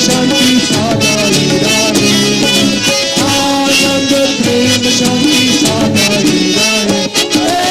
Shanti Sadai Rahe, Anand Prem Shanti Sadai Rahe, Sahaja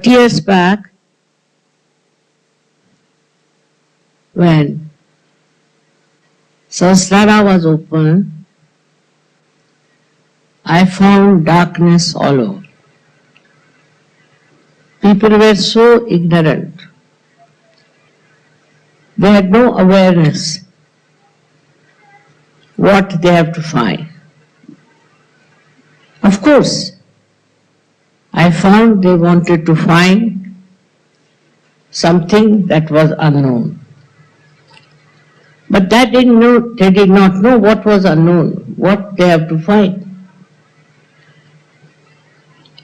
Years back, when Sahastrar was open, I found darkness all over. People were so ignorant. They had no awareness what they have to find. Of course, I found they wanted to find something that was unknown. But they did not know what was unknown, what they have to find.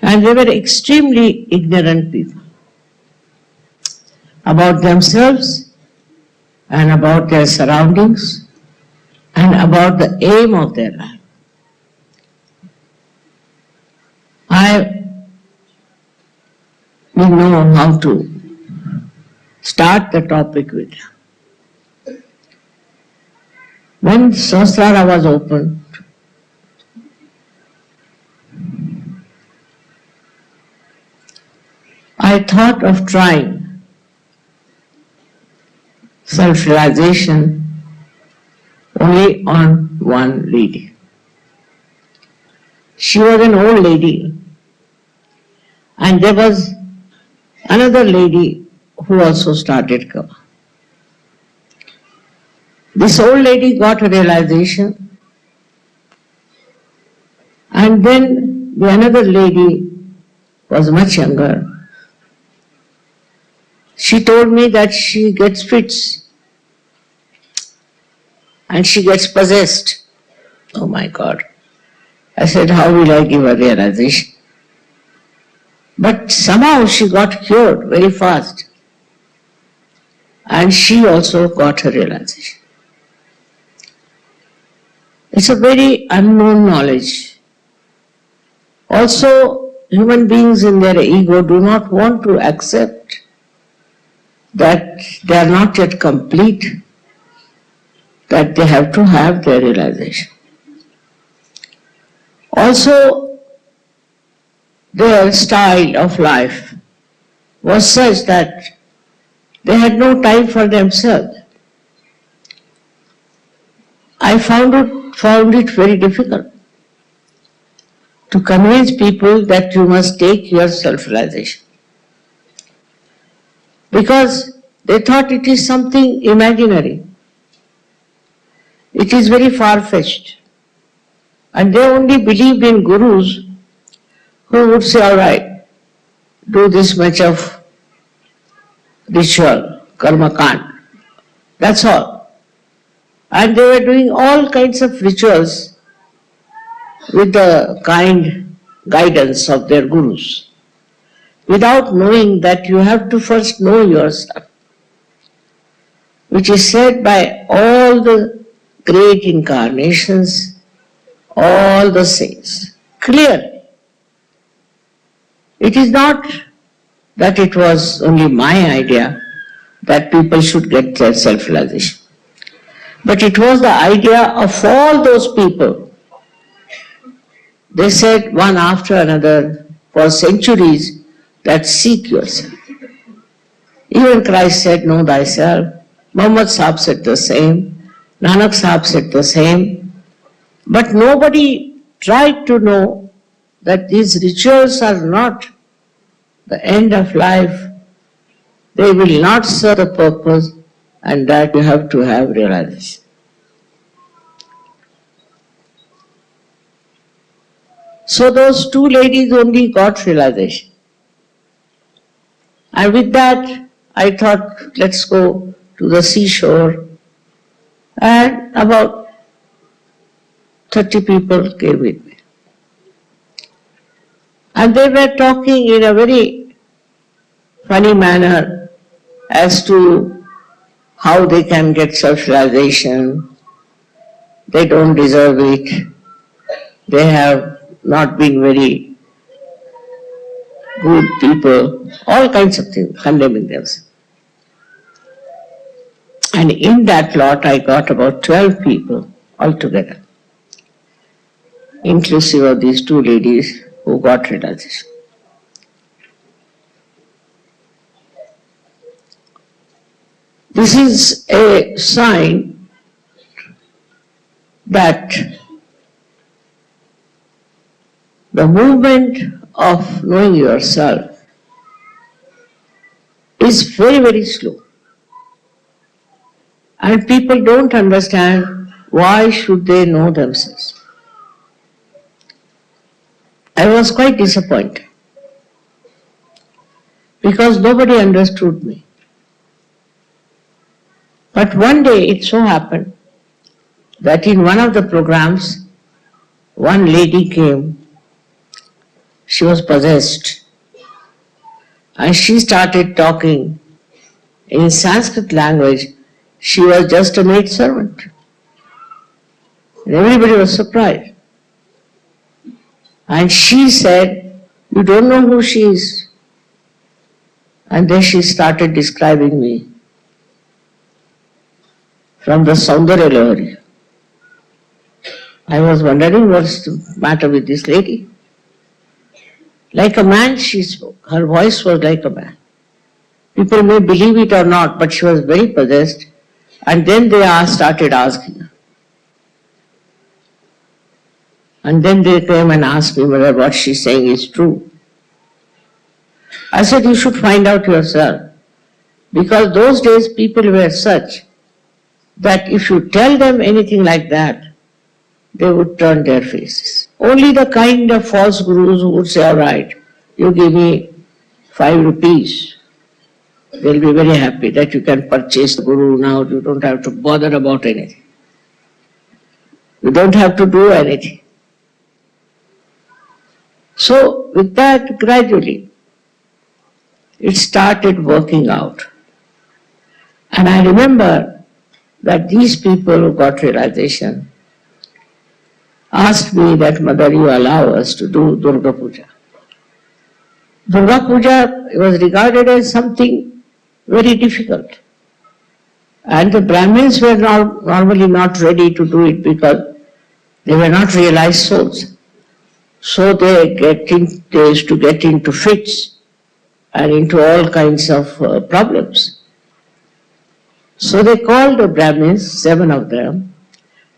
And they were extremely ignorant people about themselves and about their surroundings and about the aim of their life. We know how to start the topic with. When Sahastrar was opened, I thought of trying self-realization only on one lady. She was an old lady, and there was another lady who also started Cabella. This old lady got a realization, and then the another lady was much younger. She told me that she gets fits and she gets possessed. Oh my God. I said, how will I give a realization? But somehow she got cured very fast. And she also got her realization. It's a very unknown knowledge. Also, human beings in their ego do not want to accept that they are not yet complete, that they have to have their realization. Also, their style of life was such that they had no time for themselves. I found it very difficult to convince people that you must take your self-realization, because they thought it is something imaginary. It is very far-fetched. And they only believed in gurus who would say, all right, do this much of ritual, karma kand. That's all. And they were doing all kinds of rituals with the kind guidance of their gurus, without knowing that you have to first know yourself, which is said by all the great incarnations, all the saints, clearly. It is not that it was only my idea that people should get their self-realization. But it was the idea of all those people. They said one after another for centuries that seek yourself. Even Christ said, know thyself. Muhammad Sahib said the same. Nanak Sahib said the same. But nobody tried to know that these rituals are not the end of life. They will not serve the purpose, and that you have to have realization. So those two ladies only got realization. And with that, I thought, let's go to the seashore. And about 30 people came with me. And they were talking in a very funny manner as to how they can get self-realization. They don't deserve it. They have not been very good people, all kinds of things, condemning themselves. And in that lot, I got about 12 people altogether, inclusive of these two ladies who got realization. This is a sign that the movement of knowing yourself is very, very slow. And people don't understand why should they know themselves. I was quite disappointed because nobody understood me. But one day it so happened that in one of the programs, one lady came. She was possessed. And she started talking in Sanskrit language. She was just a maid servant. And everybody was surprised. And she said, you don't know who she is. And then she started describing me from the Saundarya Lahari. I was wondering what's the matter with this lady. Like a man she spoke. Her voice was like a man. People may believe it or not, but she was very possessed. And then they started asking her. And then they came and asked me whether what she's saying is true. I said, you should find out yourself. Because those days people were such that if you tell them anything like that, they would turn their faces. Only the kind of false gurus who would say, all right, you give me 5 rupees. They'll be very happy that you can purchase the guru now. You don't have to bother about anything. You don't have to do anything. So with that, gradually, it started working out. And I remember that these people who got realization asked me that, Mother, you allow us to do Durga Puja. Durga Puja was regarded as something very difficult. And the Brahmins were normally not ready to do it because they were not realized souls. So they used to get into fits and into all kinds of problems. So they called the Brahmins, 7 of them,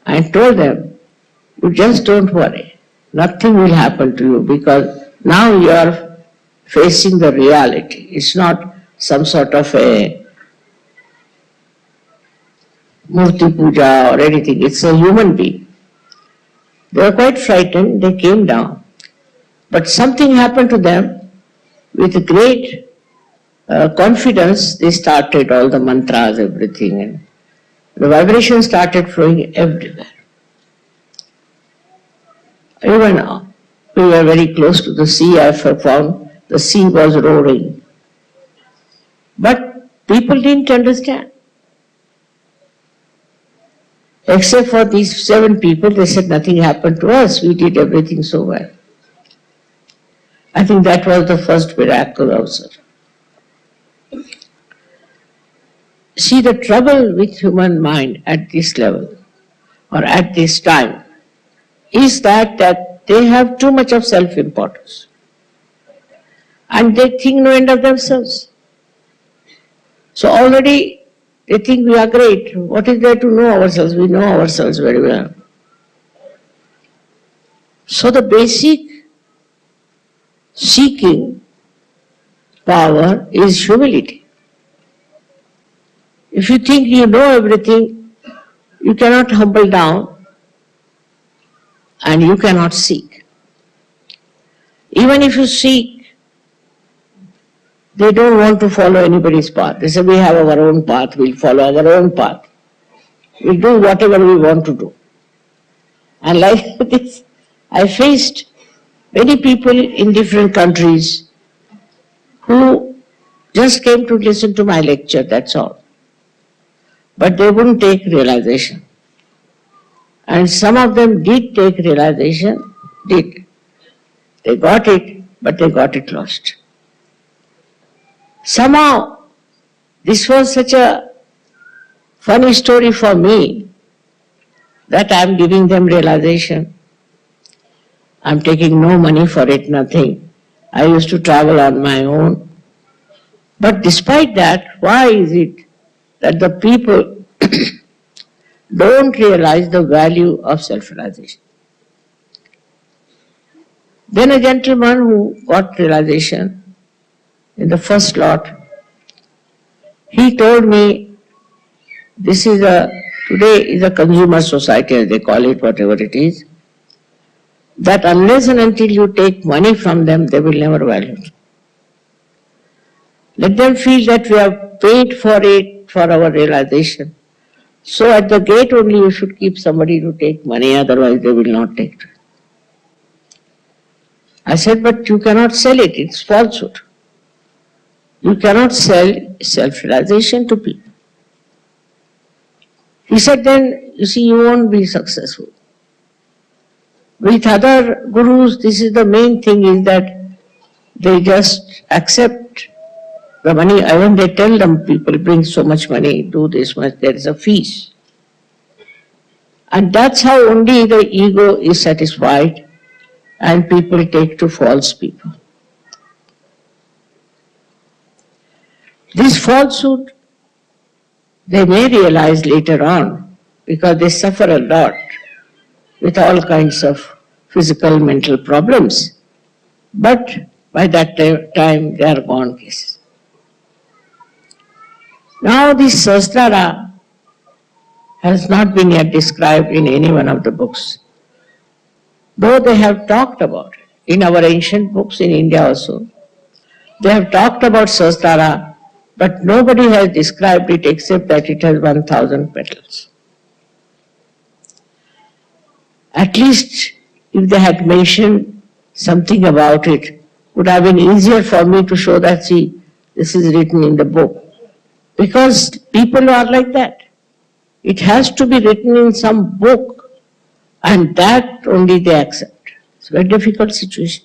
and told them, you just don't worry. Nothing will happen to you because now you are facing the reality. It's not some sort of a Murti Puja or anything. It's a human being. They were quite frightened. They came down. But something happened to them. With great confidence, they started all the mantras, everything. And the vibration started flowing everywhere. Even we were very close to the sea. I found the sea was roaring. But people didn't understand. Except for these 7 people, they said nothing happened to us. We did everything so well. I think that was the first miracle also. See, the trouble with human mind at this level or at this time is that they have too much of self-importance and they think no end of themselves. So already they think we are great. What is there to know ourselves? We know ourselves very well. So the basic seeking power is humility. If you think you know everything, you cannot humble down and you cannot seek. Even if you seek, they don't want to follow anybody's path. They say, we have our own path, we'll follow our own path. We'll do whatever we want to do. And like this, I faced many people in different countries who just came to listen to my lecture, that's all. But they wouldn't take realization. And some of them did take realization, did. They got it, but they got it lost. Somehow, this was such a funny story for me that I'm giving them realization. I'm taking no money for it, nothing. I used to travel on my own. But despite that, why is it that the people don't realize the value of self-realization? Then a gentleman who got realization in the first lot, he told me, today is a consumer society, as they call it, whatever it is, that unless and until you take money from them, they will never value it. Let them feel that we have paid for it, for our realization. So at the gate only you should keep somebody to take money, otherwise they will not take it. I said, but you cannot sell it, it's falsehood. You cannot sell self-realization to people. He said, then you see, you won't be successful. With other gurus, this is the main thing, is that they just accept the money. When they tell them, people bring so much money, do this much, there is a fees. And that's how only the ego is satisfied and people take to false people. This falsehood, they may realize later on because they suffer a lot with all kinds of physical, mental problems. But by that time, they are gone cases. Now this Sahastrar has not been yet described in any one of the books, though they have talked about it in our ancient books in India also. They have talked about Sahastrar, but nobody has described it except that it has 1,000 petals. At least if they had mentioned something about it, would have been easier for me to show that, see, this is written in the book. Because people are like that. It has to be written in some book, and that only they accept. It's a very difficult situation.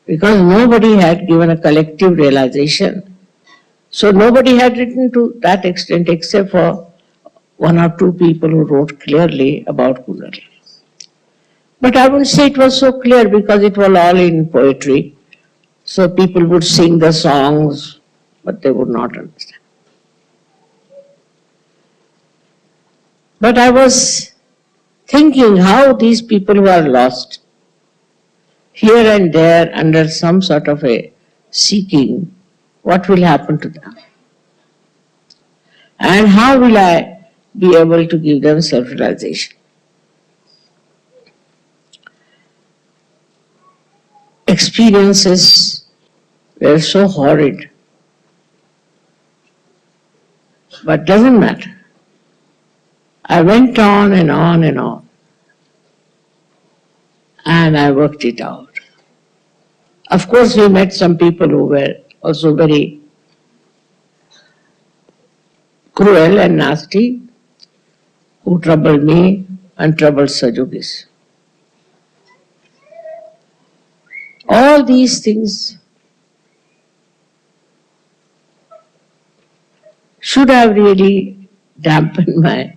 Because nobody had given a collective realization. So nobody had written to that extent except for one or two people who wrote clearly about Kundalini. But I wouldn't say it was so clear because it was all in poetry. So people would sing the songs, but they would not understand. But I was thinking how these people who are lost here and there under some sort of a seeking, what will happen to them? And how will I be able to give them self-realization? Experiences were so horrid, but doesn't matter. I went on and on and on, and I worked it out. Of course, we met some people who were also very cruel and nasty, who troubled me and troubled Sajogis. All these things should have really dampened my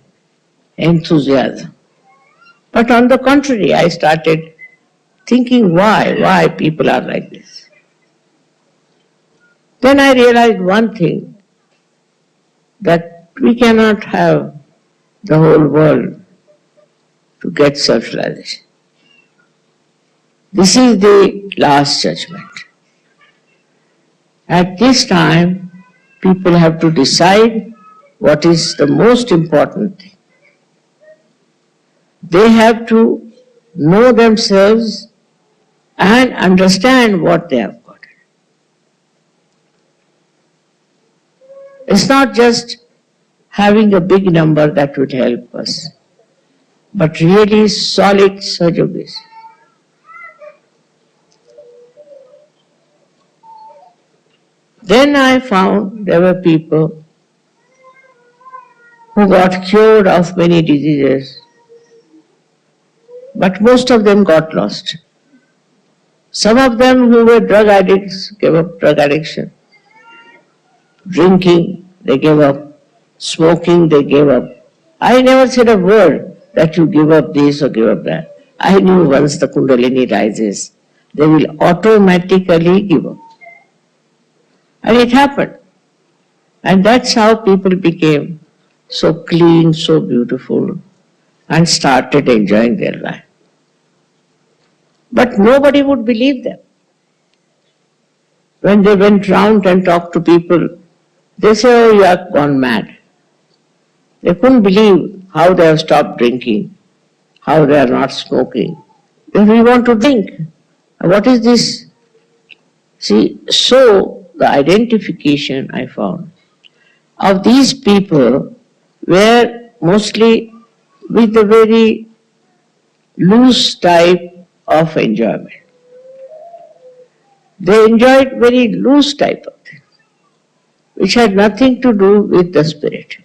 enthusiasm. But on the contrary, I started thinking why people are like this. Then I realized one thing, that we cannot have the whole world to get self-realization. This is the last judgment. At this time, people have to decide what is the most important thing. They have to know themselves and understand what they have got. It's not just having a big number that would help us, but really solid Sahajogis. Then I found there were people who got cured of many diseases, but most of them got lost. Some of them who were drug addicts gave up drug addiction. Drinking, they gave up. Smoking, they gave up. I never said a word that you give up this or give up that. I knew once the Kundalini rises, they will automatically give up. And it happened. And that's how people became so clean, so beautiful, and started enjoying their life. But nobody would believe them. When they went round and talked to people, they say, oh, you have gone mad. They couldn't believe how they have stopped drinking, how they are not smoking. Then we want to drink. What is this? See, so the identification I found of these people were mostly with a very loose type of enjoyment. They enjoyed very loose type of thing, which had nothing to do with the spirit.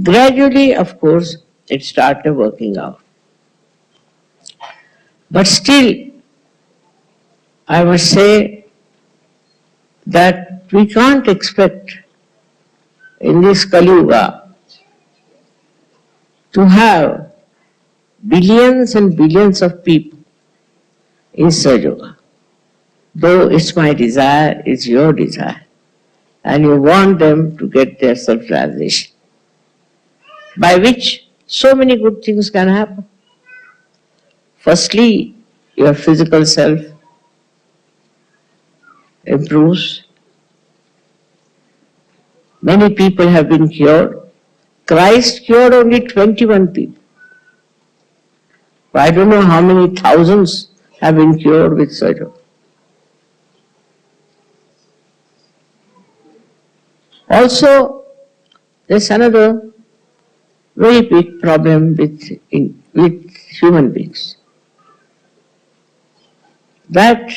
Gradually, of course, it started working out. But still, I must say that we can't expect in this Kali Yuga to have billions and billions of people in Sahajayoga. Though it's my desire, it's your desire, and you want them to get their self-realization, by which so many good things can happen. Firstly, your physical self improves. Many people have been cured. Christ cured only 21 people. I don't know how many thousands have been cured with Sahaja. Also, there's another very big problem with human beings. That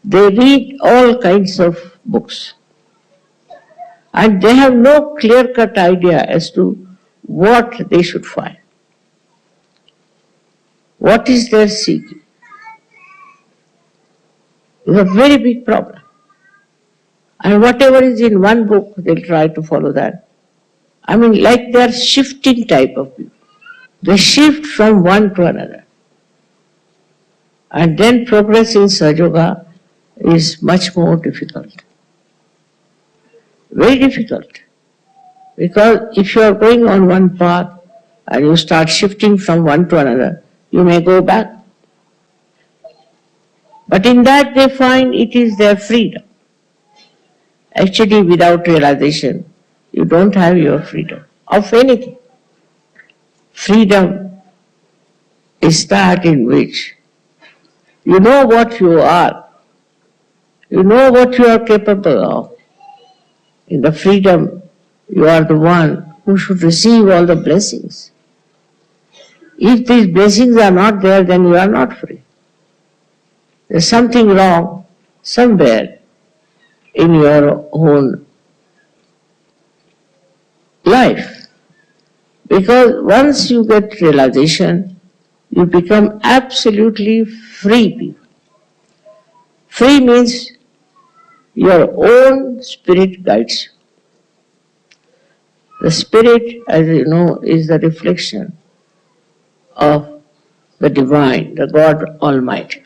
they read all kinds of books and they have no clear-cut idea as to what they should find. What is their seeking? It's a very big problem. And whatever is in one book, they'll try to follow that. I mean, like they're shifting type of people. They shift from one to another. And then progress in Sahajayoga is much more difficult. Very difficult. Because if you are going on one path and you start shifting from one to another, you may go back. But in that they find it is their freedom. Actually, without realization, you don't have your freedom of anything. Freedom is that in which you know what you are, you know what you are capable of. In the freedom, you are the one who should receive all the blessings. If these blessings are not there, then you are not free. There's something wrong somewhere in your own life. Because once you get realization, you become absolutely free people. Free means your own spirit guides you. The spirit, as you know, is the reflection of the divine, the God Almighty.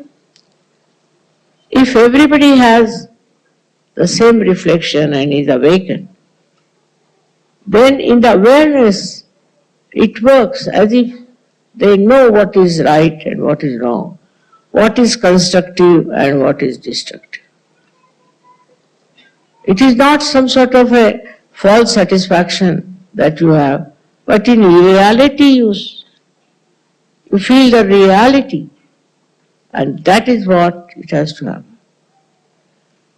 If everybody has the same reflection and is awakened, then in the awareness it works as if they know what is right and what is wrong, what is constructive and what is destructive. It is not some sort of a false satisfaction that you have, but in reality you feel the reality, and that is what it has to happen.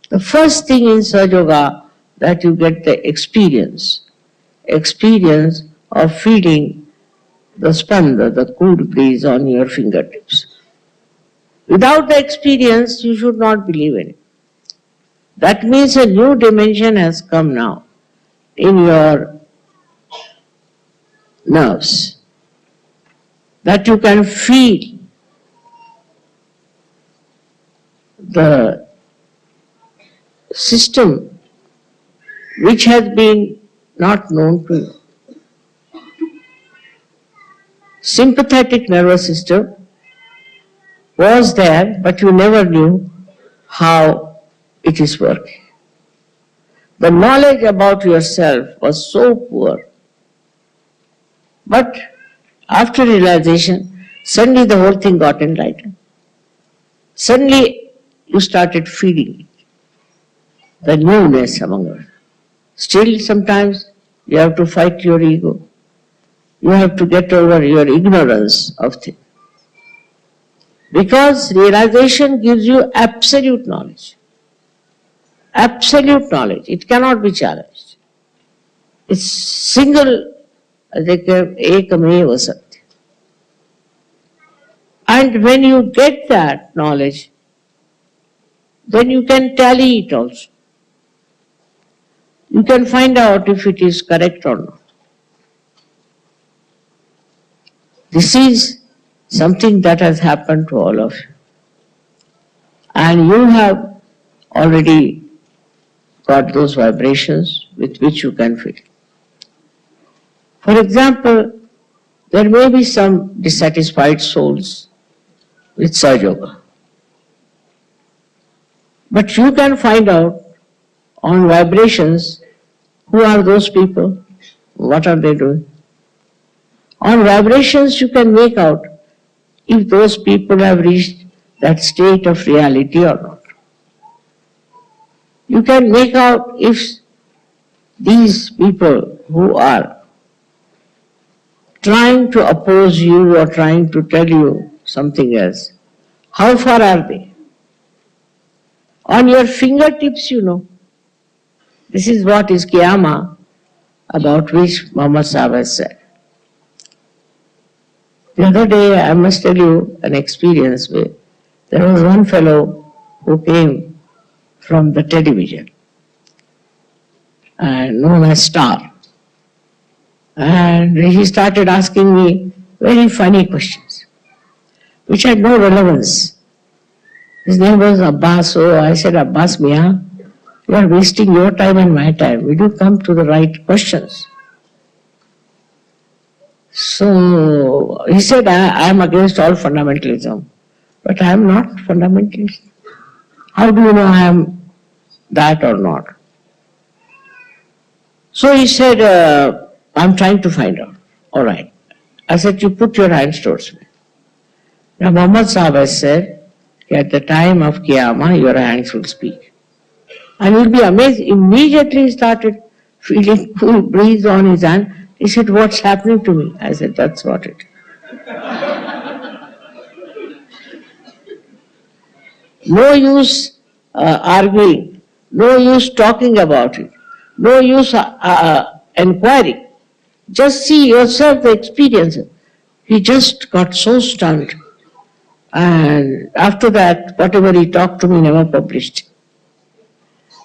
The first thing in Sahaja Yoga that you get the experience of feeling the spanda, the cool breeze on your fingertips. Without the experience, you should not believe in it. That means a new dimension has come now in your nerves, that you can feel the system which has been not known to you. Sympathetic nervous system was there, but you never knew how it is working. The knowledge about yourself was so poor. But after realization, suddenly the whole thing got enlightened. Suddenly you started feeling the newness among us. Still sometimes you have to fight your ego. You have to get over your ignorance of things. Because realization gives you absolute knowledge. Absolute knowledge. It cannot be challenged. It's single, ekameva satya. And when you get that knowledge, then you can tally it also. You can find out if it is correct or not. This is something that has happened to all of you. And you have already got those vibrations with which you can feel. For example, there may be some dissatisfied souls with Sahaja Yoga. But you can find out on vibrations who are those people, what are they doing. On vibrations you can make out if those people have reached that state of reality or not. You can make out if these people who are trying to oppose you or trying to tell you something else, how far are they? On your fingertips you know. This is what is Qiyama, about which Muhammad Sahib has said. The other day I must tell you an experience where there was one fellow who came from the television, known as Star. And he started asking me very funny questions, which had no relevance. His name was Abbas, so I said, Abbas Mia, you are wasting your time and my time. Will you come to the right questions? So he said, I am against all fundamentalism, but I am not fundamentalist. How do you know I am that or not? So he said, I'm trying to find out. All right. I said, you put your hands towards me. Now Muhammad Sahib has said, at the time of Qiyamah, your hands will speak. And you'll be amazed. Immediately he started feeling cool breeze on his hand. He said, what's happening to me? I said, that's what it is. No use arguing, no use talking about it, no use inquiring. Just see yourself the experience. He just got so stunned. And after that, whatever he talked to me never published.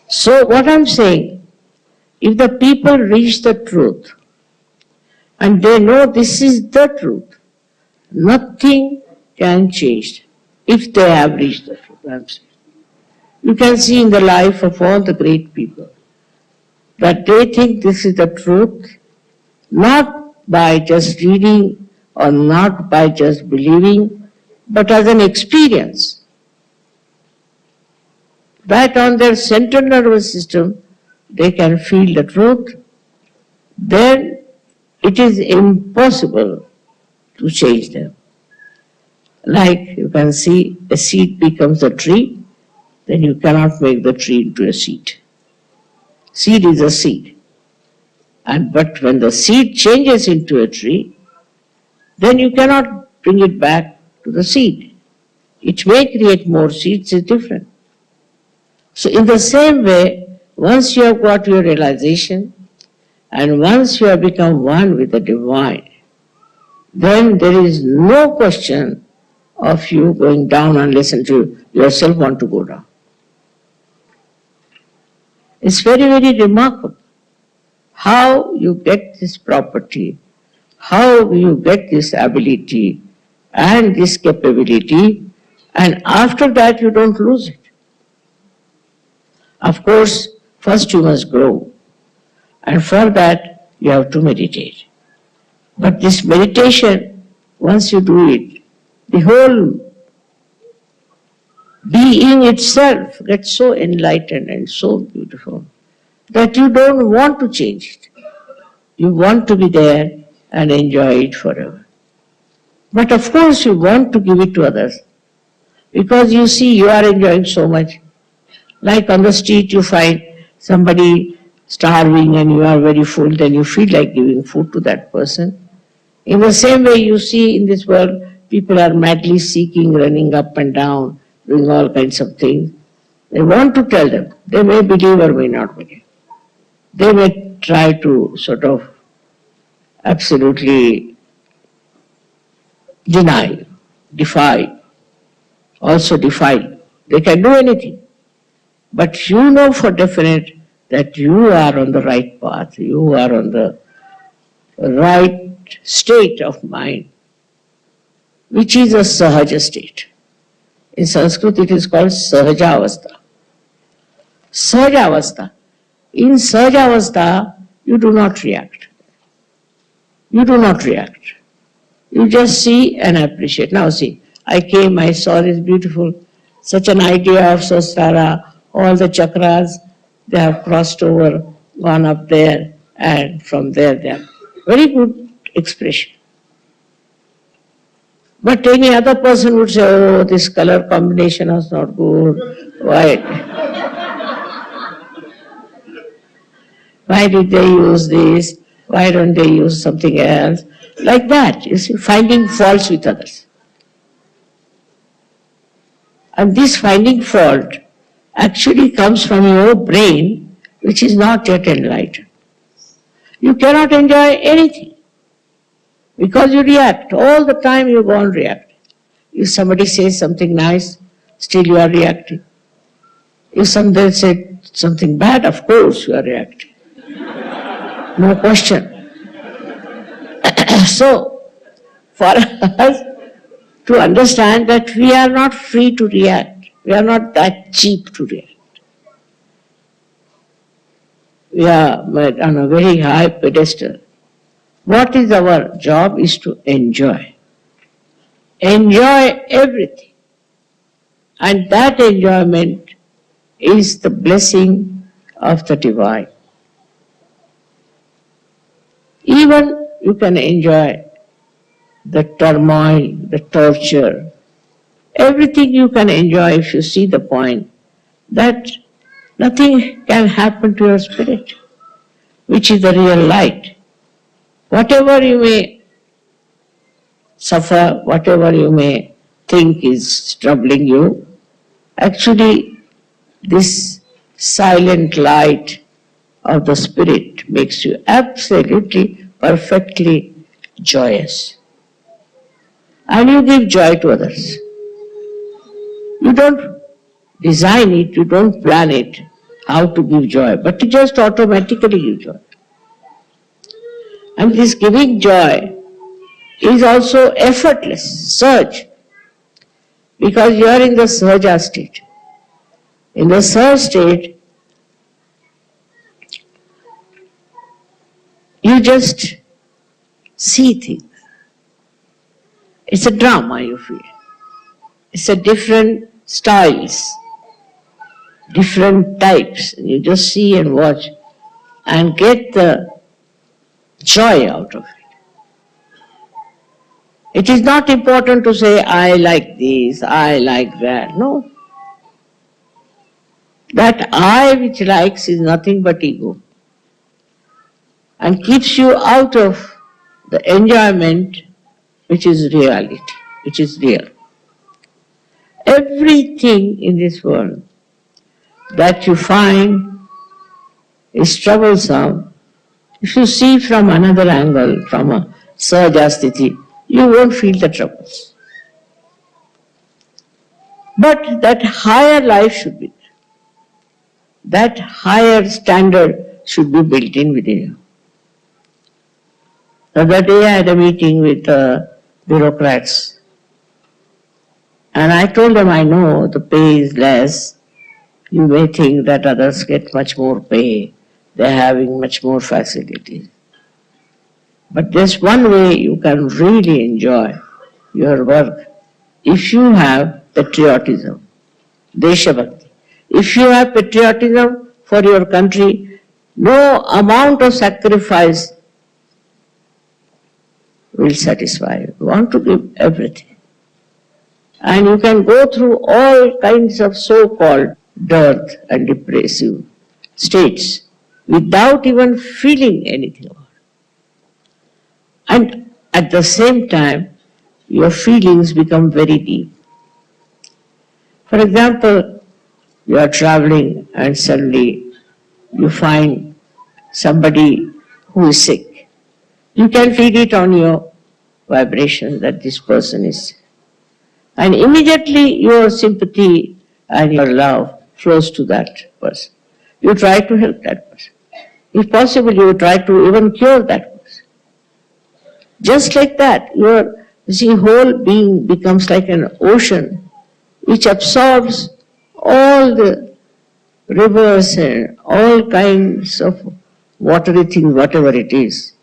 So what I'm saying, if the people reach the truth, and they know this is the truth, nothing can change if they have reached the truth. I'm saying. You can see in the life of all the great people that they think this is the truth, not by just reading or not by just believing, but as an experience. That on their central nervous system, they can feel the truth, then it is impossible to change them. Like you can see, a seed becomes a tree, then you cannot make the tree into a seed. Seed is a seed. But when the seed changes into a tree, then you cannot bring it back to the seed. It may create more seeds, it's different. So in the same way, once you have got your realization, and once you have become one with the divine, then there is no question of you going down unless you yourself want to go down. It's very, very remarkable how you get this property, how you get this ability and this capability, and after that you don't lose it. Of course, first you must grow, and for that you have to meditate. But this meditation, once you do it, the whole being itself gets so enlightened and so beautiful that you don't want to change it. You want to be there and enjoy it forever. But of course you want to give it to others because you see you are enjoying so much. Like on the street you find somebody starving and you are very full, then you feel like giving food to that person. In the same way you see in this world, people are madly seeking, running up and down, doing all kinds of things. They want to tell them. They may believe or may not believe. They may try to sort of absolutely deny, defy, also defy. They can do anything. But you know for definite that you are on the right path, you are on the right state of mind, which is a Sahaja state. In Sanskrit it is called Sahajavastha. Sahajavastha. In Sahajavastha you do not react. You do not react. You just see and appreciate. Now see, I came, I saw this beautiful, such an idea of Sahastrar, all the chakras, they have crossed over, gone up there, and from there they have very good expression. But any other person would say, oh, this color combination is not good. Why did they use this? Why don't they use something else? Like that, you see, finding faults with others. And this finding fault actually comes from your brain, which is not yet enlightened. You cannot enjoy anything because you react. All the time you go on reacting. If somebody says something nice, still you are reacting. If somebody said something bad, of course you are reacting. No question. So, for us to understand that we are not free to react, we are not that cheap to react. We are on a very high pedestal. What is our job is to enjoy. Enjoy everything. And that enjoyment is the blessing of the divine. Even you can enjoy the turmoil, the torture, everything you can enjoy if you see the point that nothing can happen to your spirit, which is the real light. Whatever you may suffer, whatever you may think is troubling you, actually this silent light of the spirit makes you absolutely, perfectly joyous. And you give joy to others. You don't design it, you don't plan it, how to give joy, but you just automatically give joy. And this giving joy is also effortless, surge, because you are in the Sahaja state. In the third state, you just see things. It's a drama, you feel. It's a different styles, different types. You just see and watch and get the joy out of it. It is not important to say, I like this, I like that. No. That I which likes is nothing but ego and keeps you out of the enjoyment which is reality, which is real. Everything in this world that you find is troublesome, if you see from another angle, from a Sahaja sthiti, you won't feel the troubles. But that higher life should be there. That higher standard should be built in within you. The other day I had a meeting with bureaucrats, and I told them, I know the pay is less. You may think that others get much more pay. They're having much more facilities. But there's one way you can really enjoy your work. If you have patriotism, Deshabhakti. If you have patriotism for your country, no amount of sacrifice will satisfy you. You want to give everything. And you can go through all kinds of so-called dearth and depressive states without even feeling anything about it. And at the same time, your feelings become very deep. For example, you are traveling and suddenly you find somebody who is sick. You can feel it on your vibration that this person is sick. And immediately your sympathy and your love flows to that person. You try to help that person. If possible, you try to even cure that person. Just like that, your whole being becomes like an ocean which absorbs all the rivers and all kinds of watery things, whatever it is,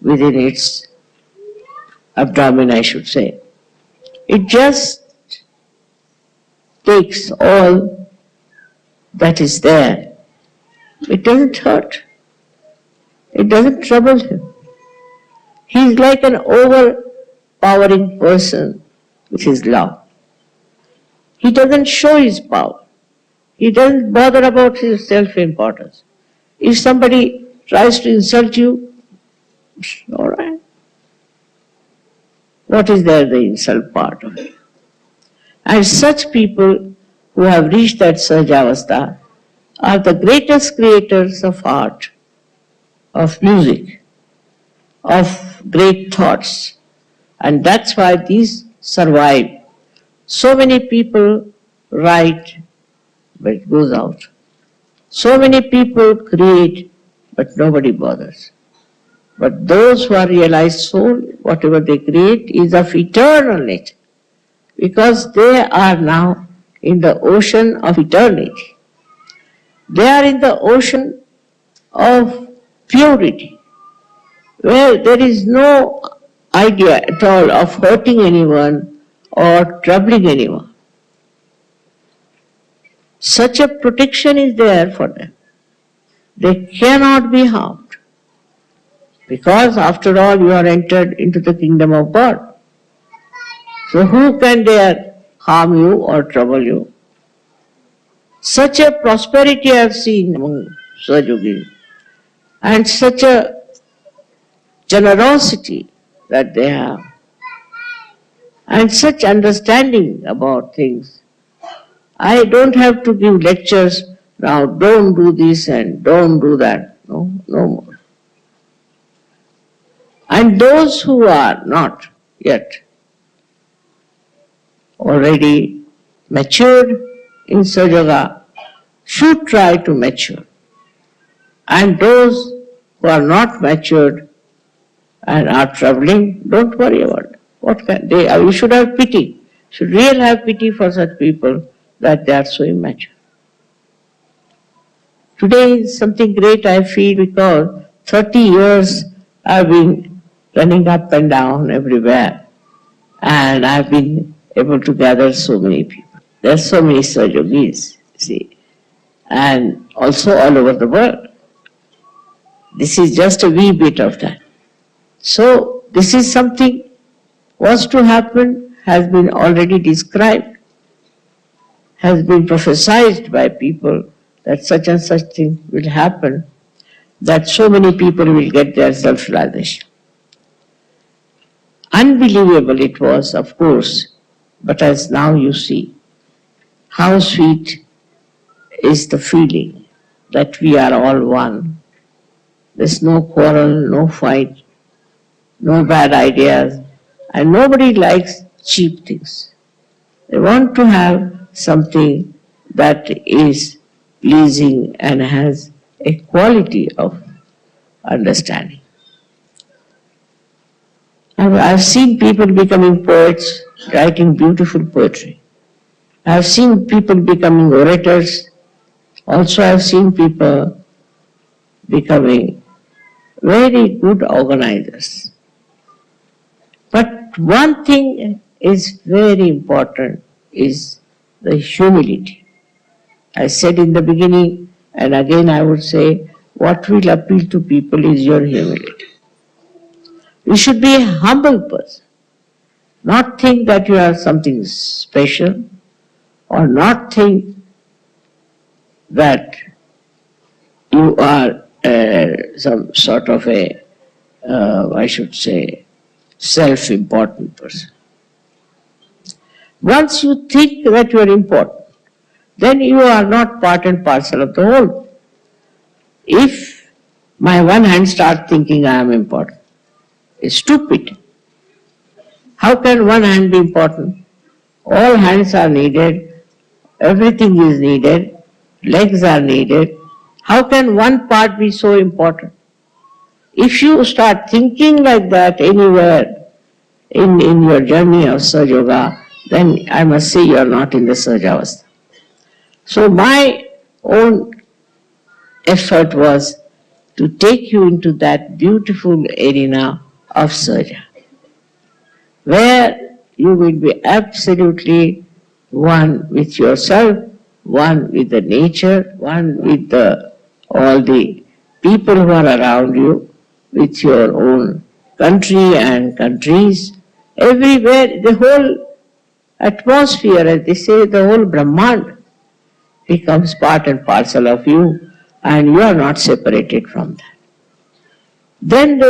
within its abdomen, I should say. It just takes all that is there. It doesn't hurt. It doesn't trouble him. He is like an overpowering person with his love. He doesn't show his power. He doesn't bother about his self-importance. If somebody tries to insult you, all right. What is there, the insult part of it? And such people who have reached that Sahajavastha are the greatest creators of art, of music, of great thoughts. And that's why these survive. So many people write, but it goes out. So many people create, but nobody bothers. But those who are realized soul, whatever they create is of eternal nature, because they are now in the ocean of eternity. They are in the ocean of purity, where there is no idea at all of hurting anyone or troubling anyone. Such a protection is there for them. They cannot be harmed, because after all you are entered into the kingdom of God. So who can dare harm you or trouble you? Such a prosperity I have seen among Sahajogis, and such a generosity that they have, and such understanding about things. I don't have to give lectures now, don't do this and don't do that. No, no more. And those who are not yet already matured in Sahajayoga should try to mature. And those who are not matured and are troubling, don't worry about it. What can they? You should have pity. You should really have pity for such people that they are so immature. Today is something great I feel because 30 years I've been running up and down everywhere and I've been able to gather so many people. There are so many Sahajayogis, see, and also all over the world. This is just a wee bit of that. So this is something was to happen, has been already described, has been prophesied by people that such and such thing will happen, that so many people will get their self-realization. Unbelievable it was, of course, but as now you see, how sweet is the feeling that we are all one. There's no quarrel, no fight, no bad ideas, and nobody likes cheap things. They want to have something that is pleasing and has a quality of understanding. I've seen people becoming poets, writing beautiful poetry. I've seen people becoming orators. Also, I've seen people becoming very good organizers. But one thing is very important is the humility. I said in the beginning, and again I would say, what will appeal to people is your humility. You should be a humble person, not think that you are something special, or not think that you are some sort of a, I should say, self-important person. Once you think that you are important, then you are not part and parcel of the whole. If my one hand starts thinking I am important, it's stupid. How can one hand be important? All hands are needed, everything is needed, legs are needed. How can one part be so important? If you start thinking like that anywhere in your journey of Sahaja Yoga, then I must say you are not in the Sahajavastha. So my own effort was to take you into that beautiful arena of Sahaja, where you will be absolutely one with yourself, one with the nature, one with all the people who are around you, with your own country and countries, everywhere, the whole atmosphere, as they say, the whole Brahmand becomes part and parcel of you, and you are not separated from that. Then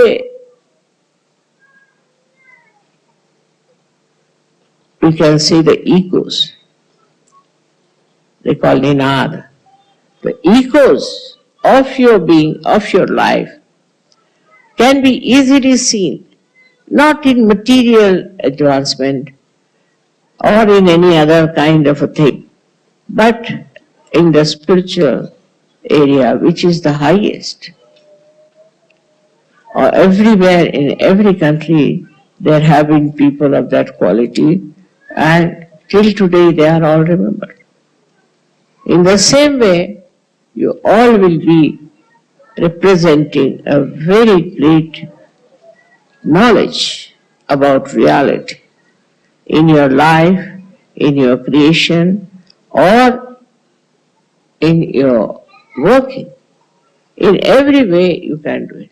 we can see the egos. They call Ninad. The egos of your being, of your life, can be easily seen, not in material advancement or in any other kind of a thing, but in the spiritual area, which is the highest. Or everywhere, in every country, there have been people of that quality, and till today they are all remembered. In the same way, you all will be representing a very great knowledge about reality in your life, in your creation, or in your working. In every way you can do it.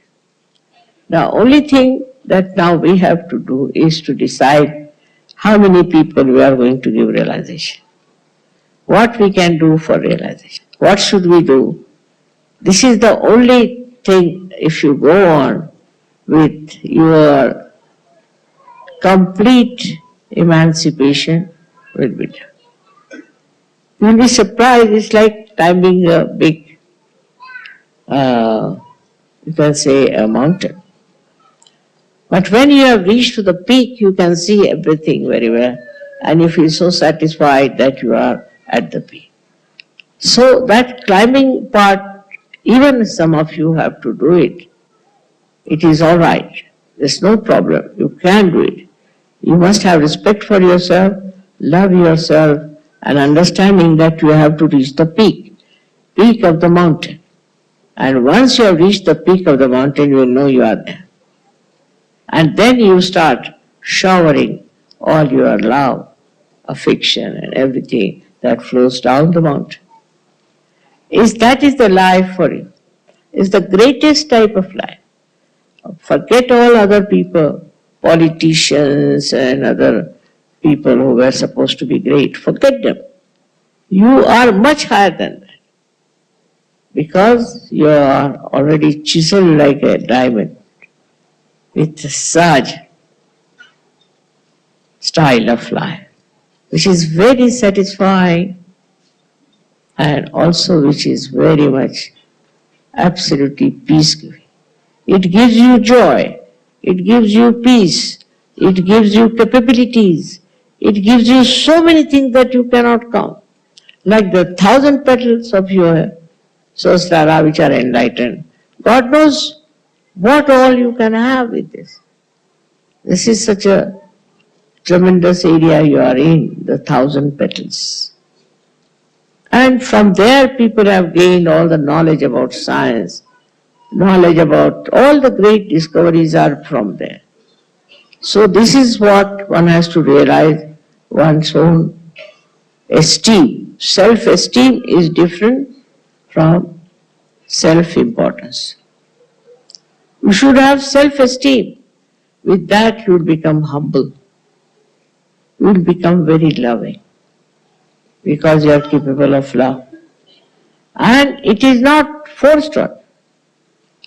The only thing that now we have to do is to decide how many people we are going to give realization. What we can do for realization. What should we do? This is the only thing, if you go on with your complete emancipation, will be done. You'll be surprised, it's like climbing a big, you can say, a mountain. But when you have reached to the peak, you can see everything very well, and you feel so satisfied that you are at the peak. So that climbing part, even some of you have to do it. It is all right. There's no problem. You can do it. You must have respect for yourself, love yourself, and understanding that you have to reach the peak of the mountain. And once you have reached the peak of the mountain, you will know you are there. And then you start showering all your love, affection, and everything that flows down the mountain. That is the life for you. It's the greatest type of life. Forget all other people, politicians and other people who were supposed to be great. Forget them. You are much higher than that because you are already chiseled like a diamond with such style of life, which is very satisfying and also which is very much absolutely peace-giving. It gives you joy, it gives you peace, it gives you capabilities, it gives you so many things that you cannot count. Like the 1,000 petals of your Sahastrar which are enlightened. God knows what all you can have with this. This is such a tremendous area you are in, the 1,000 petals. And from there people have gained all the knowledge about science, knowledge about all the great discoveries are from there. So this is what one has to realize, one's own esteem. Self-esteem is different from self-importance. You should have self-esteem. With that you will become humble. You will become very loving because you are capable of love. And it is not forced on.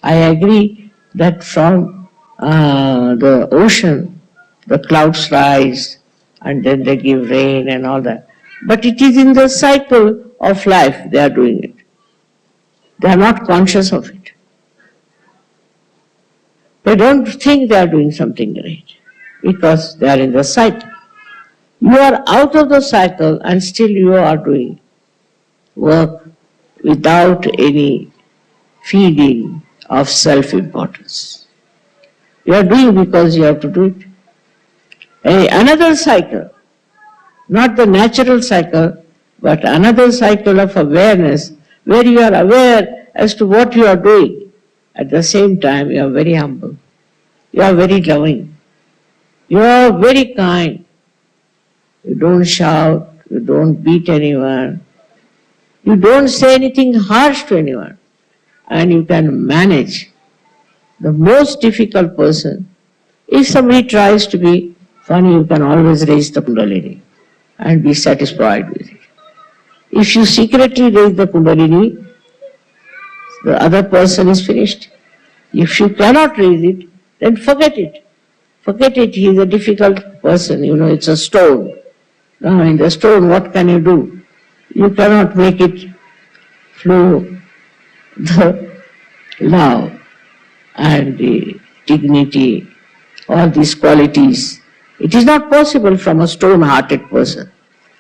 I agree that from the ocean, the clouds rise and then they give rain and all that. But it is in the cycle of life they are doing it. They are not conscious of it. They don't think they are doing something great because they are in the cycle. You are out of the cycle and still you are doing work without any feeling of self-importance. You are doing because you have to do it. Another cycle, not the natural cycle, but another cycle of awareness where you are aware as to what you are doing. At the same time, you are very humble. You are very loving. You are very kind. You don't shout. You don't beat anyone. You don't say anything harsh to anyone. And you can manage the most difficult person. If somebody tries to be funny, you can always raise the Kundalini and be satisfied with it. If you secretly raise the Kundalini, the other person is finished. If you cannot raise it, then forget it. Forget it, he is a difficult person, it's a stone. Now in the stone, what can you do? You cannot make it flow the love and the dignity, all these qualities. It is not possible from a stone-hearted person.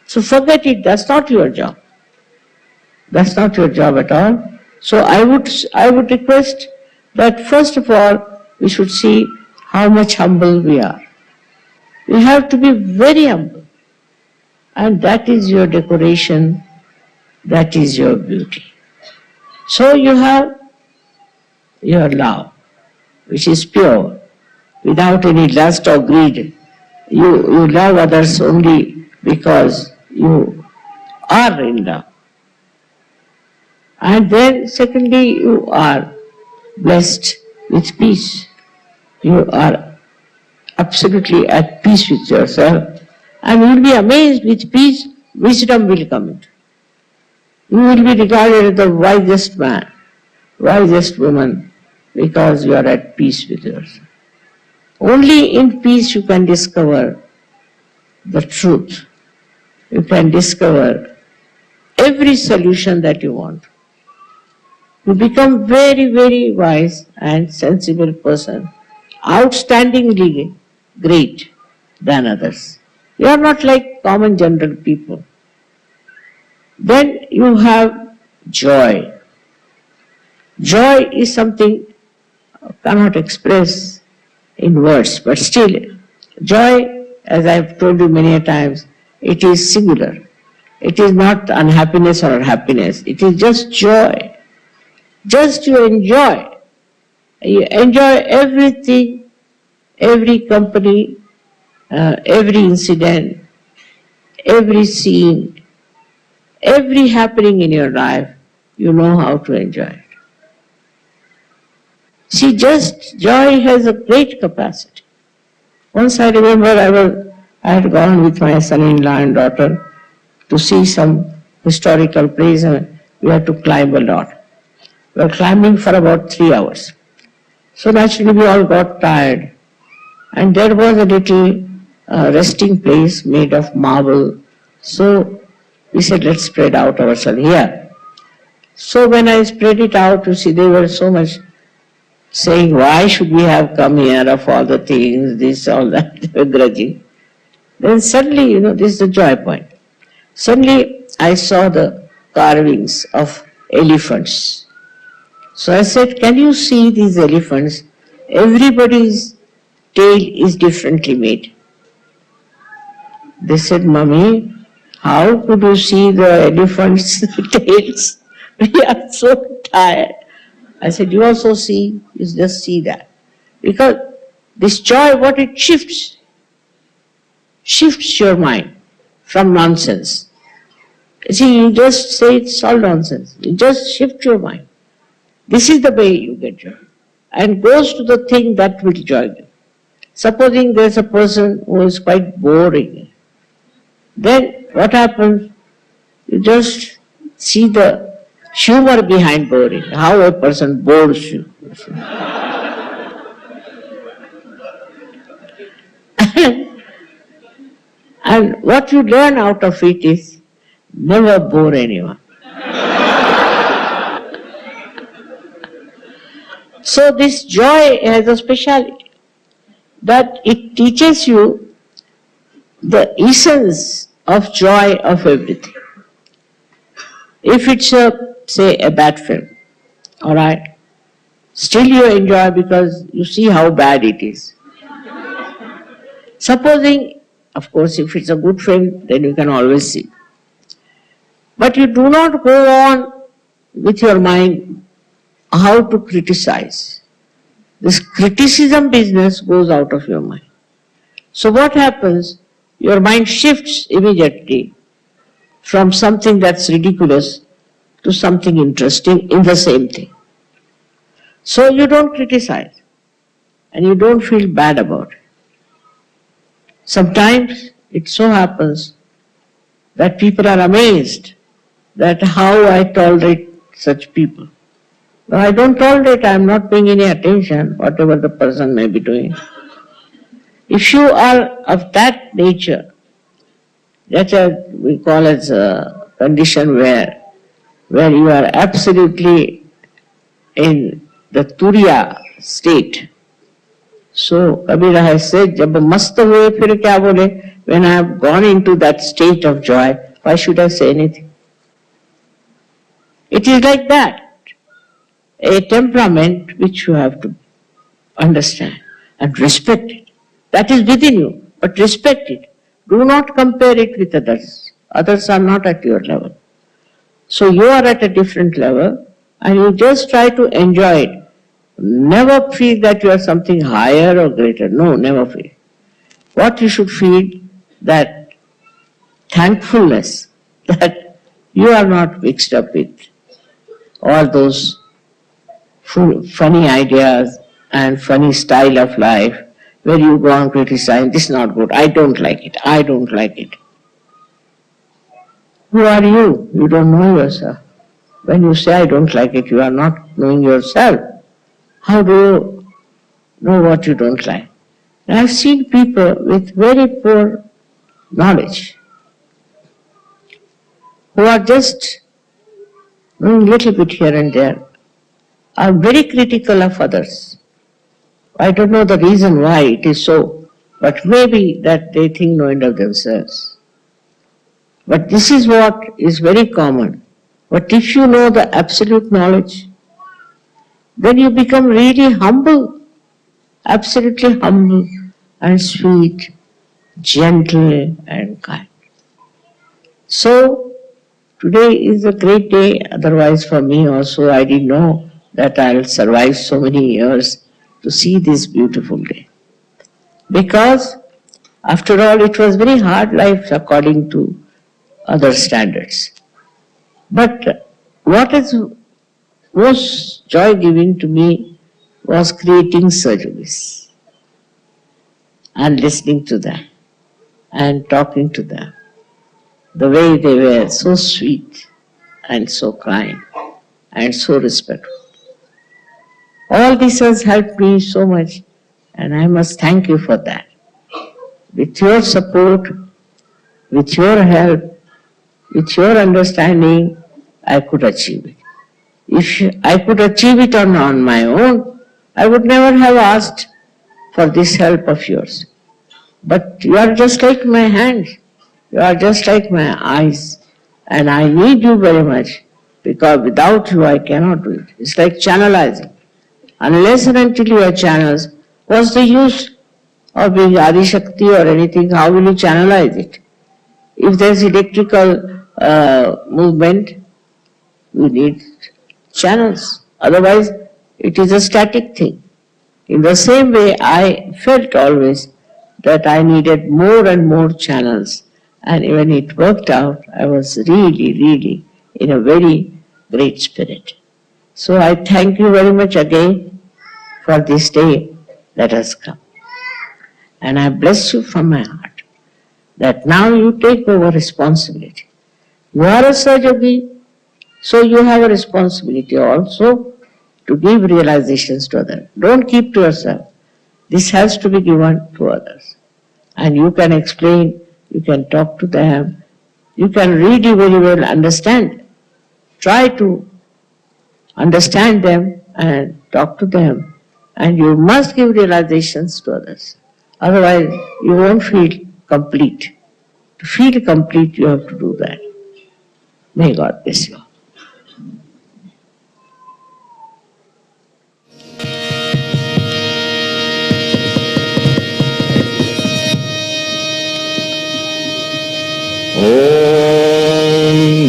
So forget it, that's not your job. That's not your job at all. So I would request that first of all, we should see how much humble we are. We have to be very humble. And that is your decoration, that is your beauty. So you have your love, which is pure, without any lust or greed. You love others only because you are in love. And then secondly, you are blessed with peace. You are absolutely at peace with yourself. And you will be amazed with peace, wisdom will come in. You will be regarded as the wisest man, wisest woman, because you are at peace with yourself. Only in peace you can discover the truth. You can discover every solution that you want. You become very, very wise and sensible person, outstandingly great than others. You are not like common general people. Then you have joy. Joy is something I cannot express in words, but still, joy, as I have told you many a times, it is singular. It is not unhappiness or happiness. It is just joy. Just you enjoy. You enjoy everything, every company, every incident, every scene, every happening in your life. You know how to enjoy it. See, just joy has a great capacity. Once I remember I had gone with my son-in-law and daughter to see some historical place and we had to climb a lot. We were climbing for about 3 hours. So naturally we all got tired. And there was a little resting place made of marble. So we said, let's spread out ourselves here. So when I spread it out, you see, they were so much saying, why should we have come here of all the things, this, all that, they were grudging. Then suddenly, this is the joy point. Suddenly I saw the carvings of elephants. So I said, can you see these elephants? Everybody's tail is differently made. They said, Mummy, how could you see the elephants' tails? We are so tired. I said, you also see, you just see that. Because this joy, what it shifts your mind from nonsense. See, you just say it's all nonsense. You just shift your mind. This is the way you get joy. And goes to the thing that will joy you. Supposing there's a person who is quite boring, then what happens? You just see the humor behind boring, how a person bores you. And what you learn out of it is never bore anyone. So this joy has a speciality that it teaches you the essence of joy of everything. If it's say a bad film, all right, still you enjoy because you see how bad it is. Supposing, of course, if it's a good film, then you can always see. But you do not go on with your mind how to criticize. This criticism business goes out of your mind. So what happens? Your mind shifts immediately from something that's ridiculous to something interesting in the same thing. So you don't criticize and you don't feel bad about it. Sometimes it so happens that people are amazed that how I tolerate such people. No, I don't tolerate, I am not paying any attention, whatever the person may be doing. If you are of that nature, that we call as a condition where you are absolutely in the Turiya state. So Cabella has said, जब मस्त हुए फिर क्या बोले? When I have gone into that state of joy, why should I say anything? It is like that, a temperament which you have to understand and respect it. That is within you, but respect it. Do not compare it with others. Others are not at your level. So you are at a different level and you just try to enjoy it. Never feel that you are something higher or greater. No, never feel. What you should feel, that thankfulness that you are not mixed up with all those funny ideas and funny style of life where you go on criticizing, this is not good, I don't like it, I don't like it. Who are you? You don't know yourself. When you say I don't like it, you are not knowing yourself. How do you know what you don't like? And I've seen people with very poor knowledge who are just knowing little bit here and there, are very critical of others. I don't know the reason why it is so, but maybe that they think no end of themselves. But this is what is very common. But if you know the absolute knowledge, then you become really humble, absolutely humble and sweet, gentle and kind. So, today is a great day, otherwise for me also I didn't know that I'll survive so many years to see this beautiful day. Because after all, it was very hard life according to other standards. But what is most joy giving to me was creating surgeries and listening to them and talking to them. The way they were so sweet and so kind and so respectful. All this has helped me so much, and I must thank you for that. With your support, with your help, with your understanding, I could achieve it. If I could achieve it on my own, I would never have asked for this help of yours. But you are just like my hands, you are just like my eyes, and I need you very much because without you I cannot do it. It's like channelizing. Unless and until you are channels, what's the use of being Adi Shakti or anything? How will you channelize it? If there's electrical movement, you need channels. Otherwise, it is a static thing. In the same way, I felt always that I needed more and more channels. And when it worked out, I was really, really in a very great spirit. So I thank you very much again for this day that has come. And I bless you from my heart that now you take over responsibility. You are a Sahajayogi, so you have a responsibility also to give realizations to others. Don't keep to yourself. This has to be given to others. And you can explain, you can talk to them, you can really very well understand. Try to understand them and talk to them. And you must give realizations to others. Otherwise, you won't feel complete. To feel complete, you have to do that. May God bless you. ॐ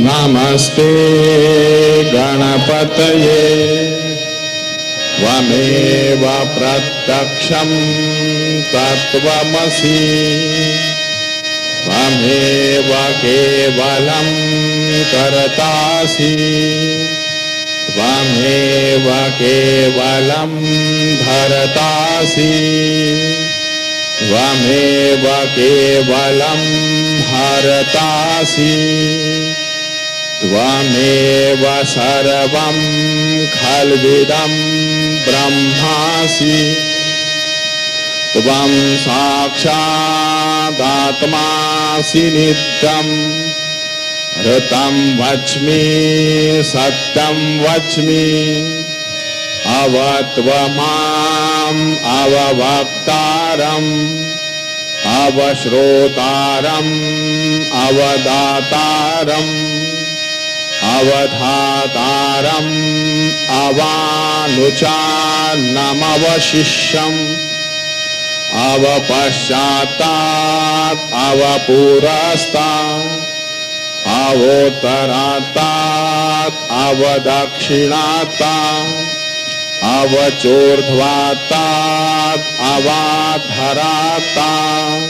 नमस्ते गणपतये त्वमेव प्रत्यक्षं तत्त्वमसि त्वमेव केवलं कर्तासि त्वमेव केवलं धर्तासि त्वमेव केवलं हरतासि त्वमेव सर्वं खल्विदं ब्रह्मासि त्वं साक्षादात्मासि नित्यं ऋतं वच्मि सत्यं वच्मि अवत्वमाम् अववक्तारम् अवश्रोतारम् अवदातारम् अवधातारम् अवानुचानमवशिष्यम् अवपश्चात्तात् अवपुरस्तात् अवोत्तरात्तात् अवदक्षिणात्तात् अवचोर्ध्वात्तात् अवाधरात्तात्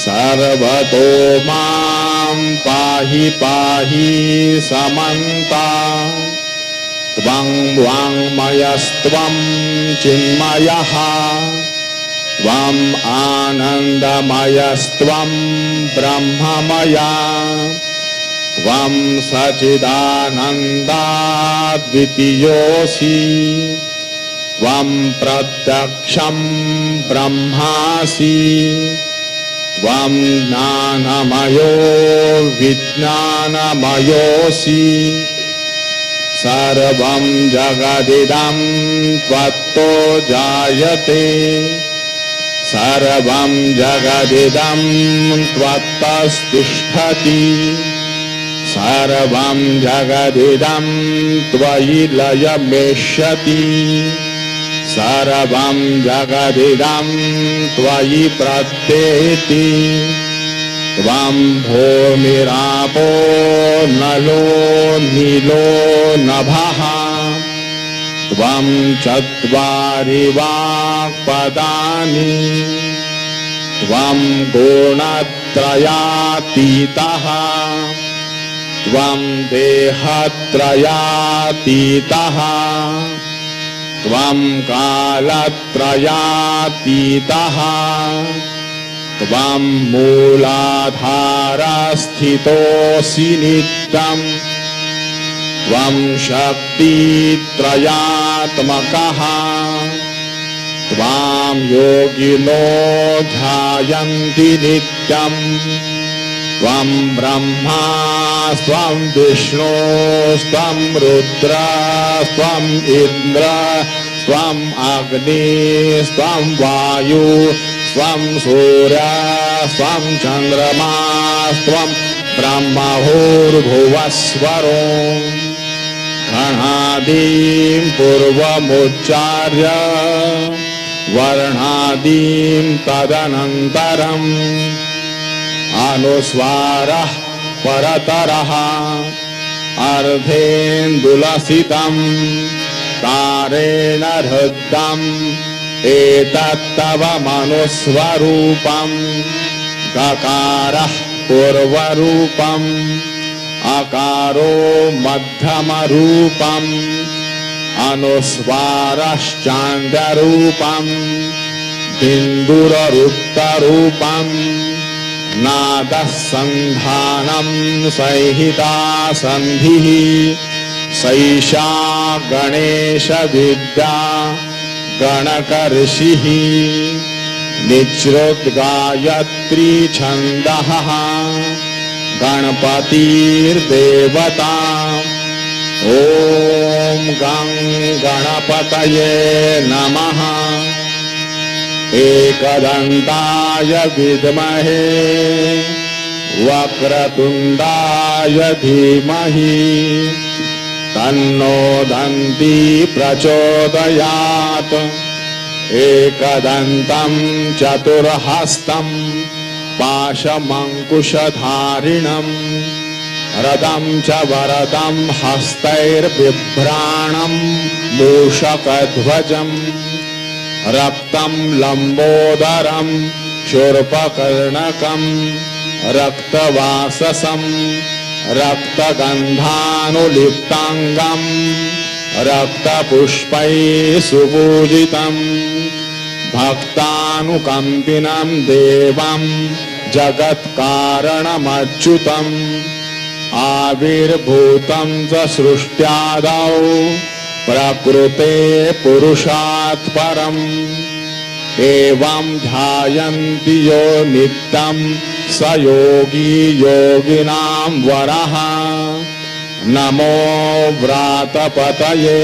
सर्वतो मां पाहि पाहि समन्तात् त्वं वाङ्मयस्त्वं चिन्मयः त्वम् आनन्दमयस्त्वं ब्रह्ममया त्वं सच्चिदानन्दाद्वितीयोऽसि त्वं प्रत्यक्षं ब्रह्मासि त्वं ज्ञानमयो विज्ञानमयोऽसि सर्वं जगदिदं त्वत्तो जायते सर्वं जगदिदं त्वत्तस्तिष्ठति सर्वं जगदिदं त्वयि लयमेष्यति सर्वं जगदिदं त्वयि प्रत्येति त्वं भूमिरापो नलो नीलो नभः त्वं चत्वारि वाक्पदानि त्वं गुणत्रयातीतः त्वं देहत्रयातीतः त्वं कालत्रयातीतः त्वं मूलाधारस्थितोऽसि नित्यम् त्वं शक्तित्रयात्मकः त्वां योगिनो ध्यायन्ति नित्यम् त्वं ब्रह्मा त्वं विष्णु त्वं रुद्र त्वं इन्द्र त्वं अग्नि त्वं वायु त्वं सूर्य त्वं चन्द्रमा त्वं ब्रह्मभूर्भुवस्वरो घणादीं पूर्वमुच्चार्य वर्णादीं तदनन्तरम् अनुस्वारः परतरः अर्धेन्दुलसितम् तारेण हृद्यम् एतत्तव मनुस्वरूपम् गकारः पूर्वरूपम् अकारो मध्यमरूपम् अनुस्वारश्चान्द्यरूपम् बिन्दुररुक्तरूपम् नादः सन्धानं संहिता सन्धिः सैषा गणेशविद्या गणकऋषिः निच्रुद्गायत्री छन्दः गणपतिर्देवता ॐ गं गणपतये नमः एकदन्ताय विद्महे वक्रतुण्डाय धीमहि तन्नो दन्ती प्रचोदयात् एकदन्तं चतुर्हस्तं पाशमङ्कुशधारिणम् रदं च वरदं हस्तैर्बिभ्राणं मूषकध्वजम् रक्तं लम्बोदरं शूर्पकर्णकं रक्तवाससं रक्तगन्धानुलिप्ताङ्गं रक्तपुष्पैः सुपूजितं भक्तानुकम्पिनं देवं जगत्कारणमच्युतम् आविर्भूतं च सृष्ट्यादौ प्रकृते पुरुषात् परम् एवं ध्यायन्ति यो नित्यं स योगी योगिनां वरः नमो व्रातपतये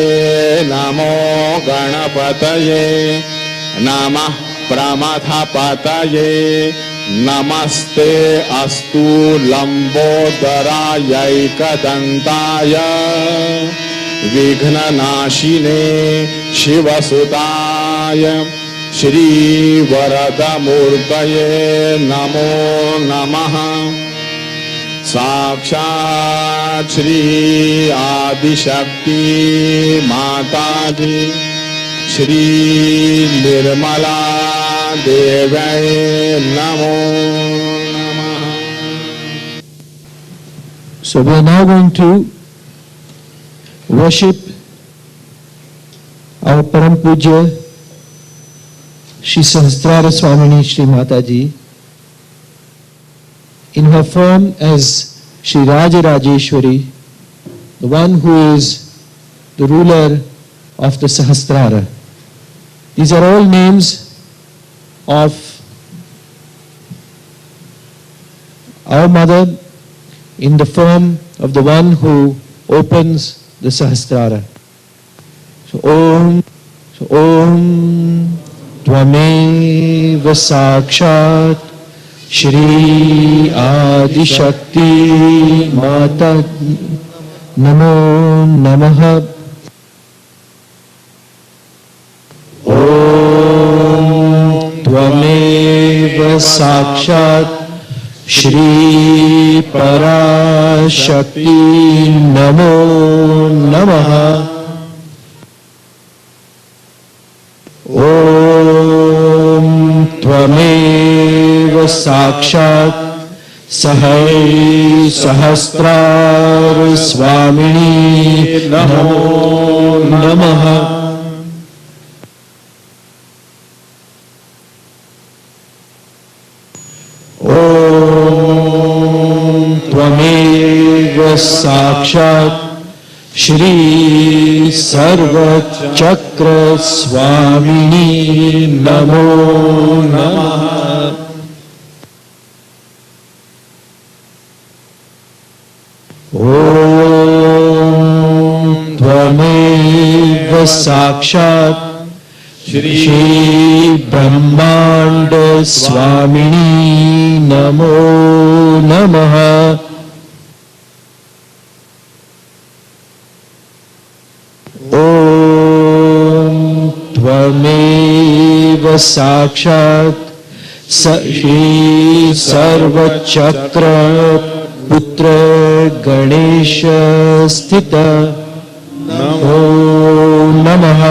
नमो गणपतये नमः प्रमथपतये नमस्ते अस्तु लम्बोदरायैकदन्ताय विघ्ननाशिने शिवसुताय श्रीवरदमूर्तये नमो नमः साक्षात् श्री आदिशक्ति माताजी श्री निर्मला देवै नमो नमः. So we are now going to worship our Param Puja Shri Sahastrar Swamini Shri Mataji in her form as Shri Rajeshwari, the one who is the ruler of the Sahastrar. These are all names of our mother in the form of the one who opens the Sahastrar. So Om Tvameva Sakshat Shri Adi Shakti Mata Namo Namaha. Om Tvameva Sakshat Shri Parashakti Namo Namaha. त्वमेव साक्षात् सहस्रार स्वामिनी नमो नमः। ओम त्वमेव साक्षात् श्री सर्वचक्र स्वामिनी नमो नमः। ओम त्वमेव साक्षात् श्री ब्रह्मांड स्वामिनी नमो नमः। ओम त्वमेव साक्षात् श्री सर्वचक्र पुत्र गणेश स्थित नमो नमः।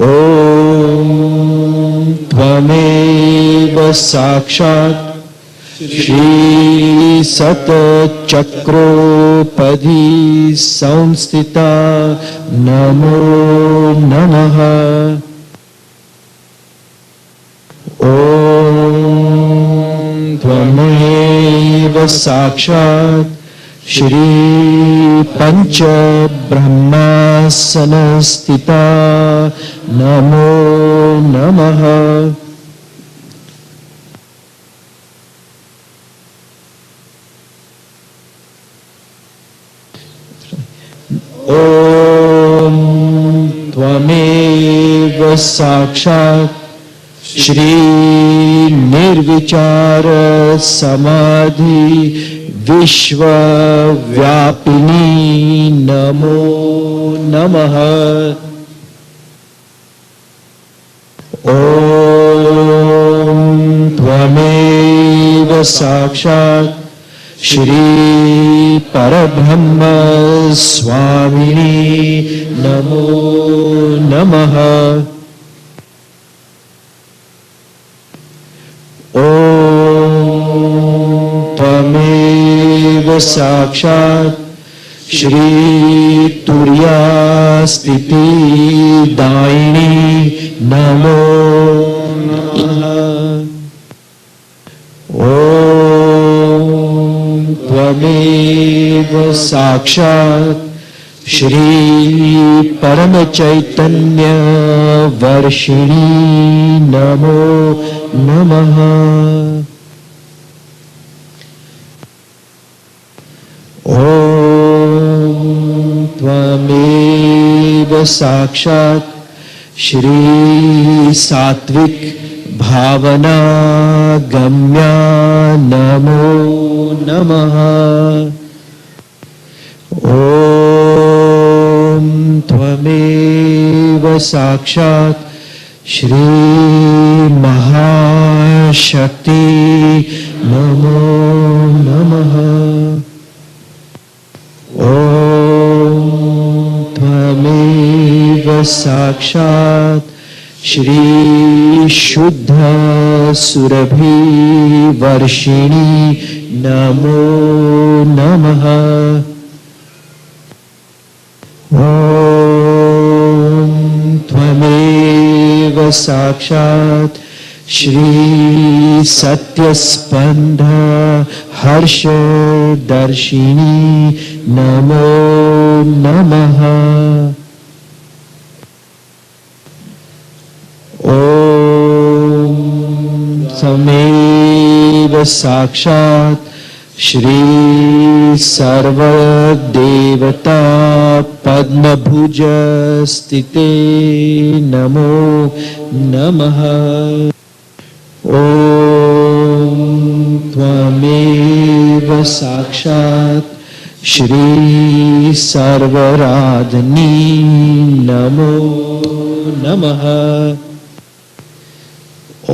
ओम त्वमेव साक्षात् श्री सतचक्रोपधि संस्थिता नमो नमः। ओम त्वमेव साक्षात् श्री पंच ब्रह्मासन स्थिता नमो नमः। ओम त्वमेव साक्षात् श्री निर्विचार समाधि विश्वव्यापिनी नमो नमः। ओम त्वमेव साक्षात् श्री परब्रह्म स्वामिनी नमो नमः। ओम त्वमेव साक्षात् श्री तुर्या स्थिति दायिनी नमो नमः। ओम त्वमेव साक्षात् श्री परम चैतन्य वर्षिणी नमो नमः। ओम त्वमेव साक्षात् श्री सात्विक भावना गम्या नमो नमः। ओम त्वमेव साक्षात् श्री महाशक्ति नमो नमः। ओम त्वमेव साक्षात् श्री शुद्ध सुरभि वर्षिणी नमो नमः। ओम त्वमेव साक्षात् श्री सत्यस्पंद हर्षदर्शिनी नमो नमः। ओम त्वमेव साक्षात् श्री सर्वदेवता पद्मभुज स्थिते नमो नमः। ओम त्वमेव साक्षात् श्री सर्वराधनी नमो नमः।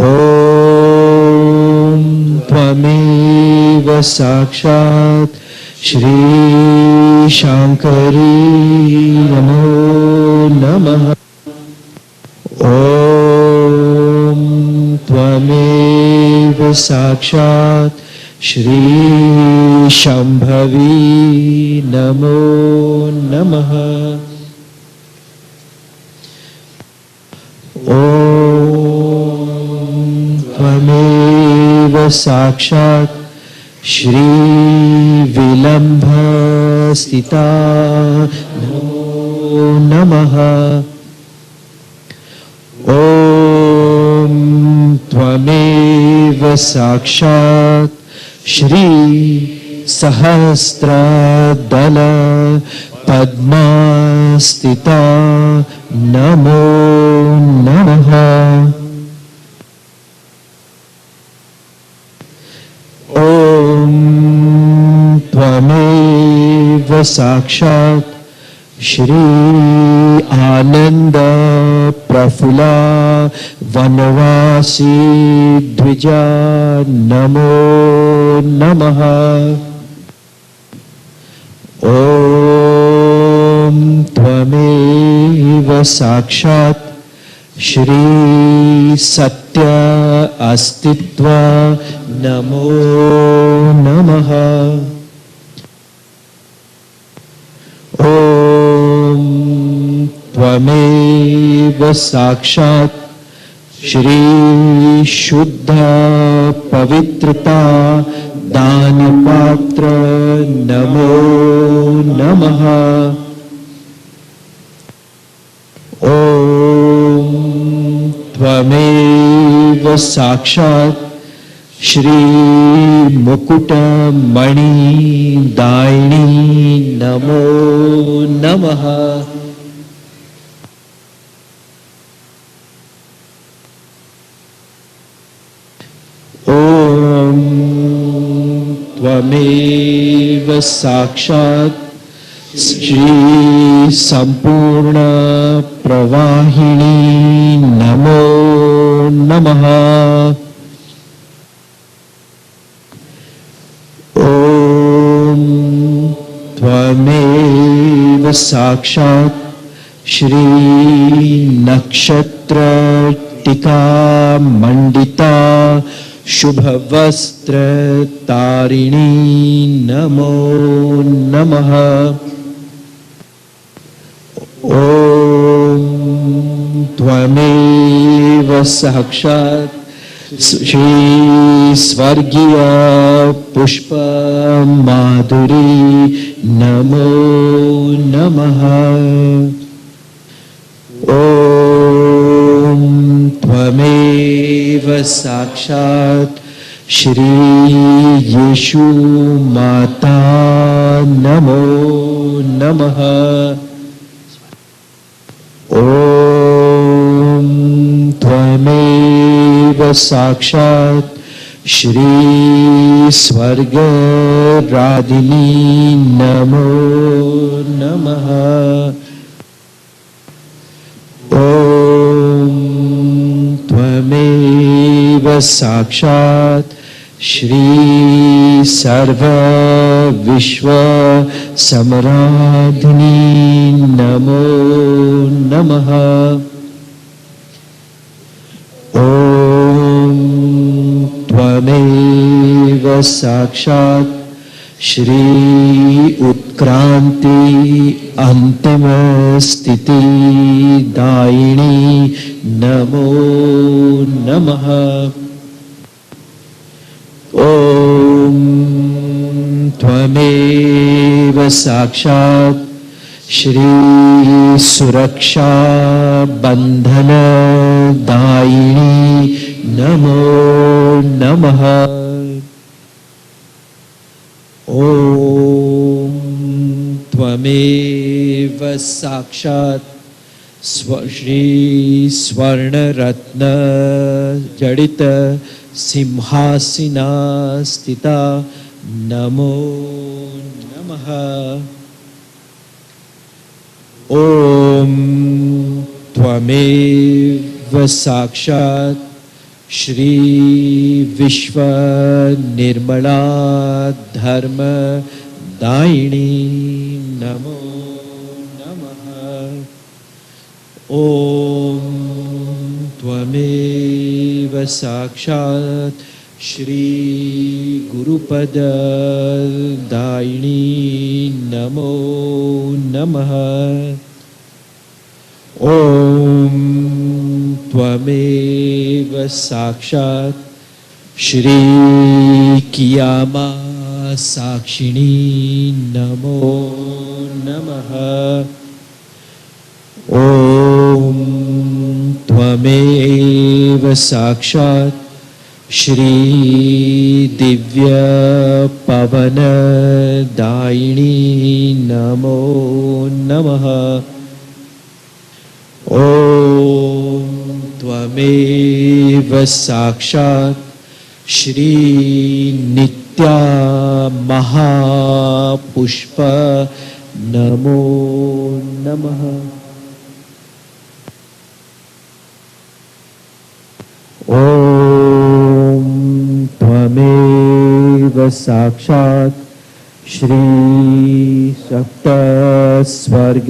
ओम त्वमेव साक्षात् श्री शांकरी नमो नमः। ॐ त्वमेव साक्षात् श्री शंभवी नमो नमः। ॐ त्वमेव साक्षात् श्री विलंभ स्थिता नमो नमः। ॐ त्वमेव साक्षात् श्री सहस्त्रदल पद्मास्थिता नमो नमः। ॐ त्वमेव साक्षात् श्री आनंद प्रफुल्ला वनवासी द्विजा नमो नमः। ॐ त्वमेव साक्षात् श्री सत्य अस्तित्व नमो नमः। ॐ त्वमेव साक्षात् श्री शुद्ध पवित्रता दान पात्र नमो नमः। ॐ त्वमेव साक्षात् श्री मुकुट मणि दायिनी नमो नमः। ॐ त्वमेव साक्षात् श्री संपूर्ण प्रवाहिनी नमो नमः। ॐ त्वमेव साक्षात् श्री नक्षत्र टिका मंडिता शुभ वस्त्र तारिणी नमो नमः। ॐ त्वमेव साक्षात् श्री स्वर्गीय पुष्प माधुरी नमो नमः। ॐ त्वमेव साक्षात् श्री यीशु माता नमो नमः। ॐ त्वमेव साक्षात् श्री स्वर्ग राधिनी नमो नमः। ॐ त्वमेव साक्षात् श्री सर्व विश्व समराधिनी नमो नमः। ॐ त्वमेव साक्षात् श्री उत्क्रांति अंतिम स्थिति दायिनी नमो नमः। ॐ त्वमेव साक्षात् श्री सुरक्षा बंधन दायिनी नमो नमः। ॐ त्वमेव साक्षात् श्री स्वर्ण रत्न जडित सिंहासना स्थिता नमो नमः। ॐ त्वमेव साक्षात् श्री विश्व निर्मला धर्म दायिनी नमो नमः। ॐ त्वमेव साक्षात् श्री गुरुपददायिनी नमो नमः। ॐ त्वमेव साक्षात् श्री कियामा साक्षिणी नमो नमः। ॐ त्वमेव साक्षात् श्री दिव्य पवनदायिनी नमो नमः। ॐ त्वमेव साक्षात् श्री नित्या महापुष्प नमो नमः। ॐ त्वमेव साक्षात् श्री सप्तस्वर्ग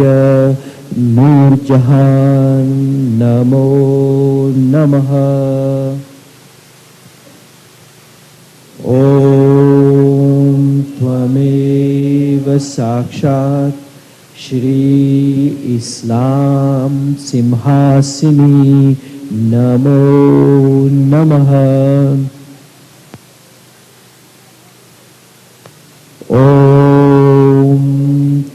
नूरजहान नमो नमः। ॐ त्वमेव साक्षात् श्री इस्लाम सिंहासिनी नमो नमः। ॐ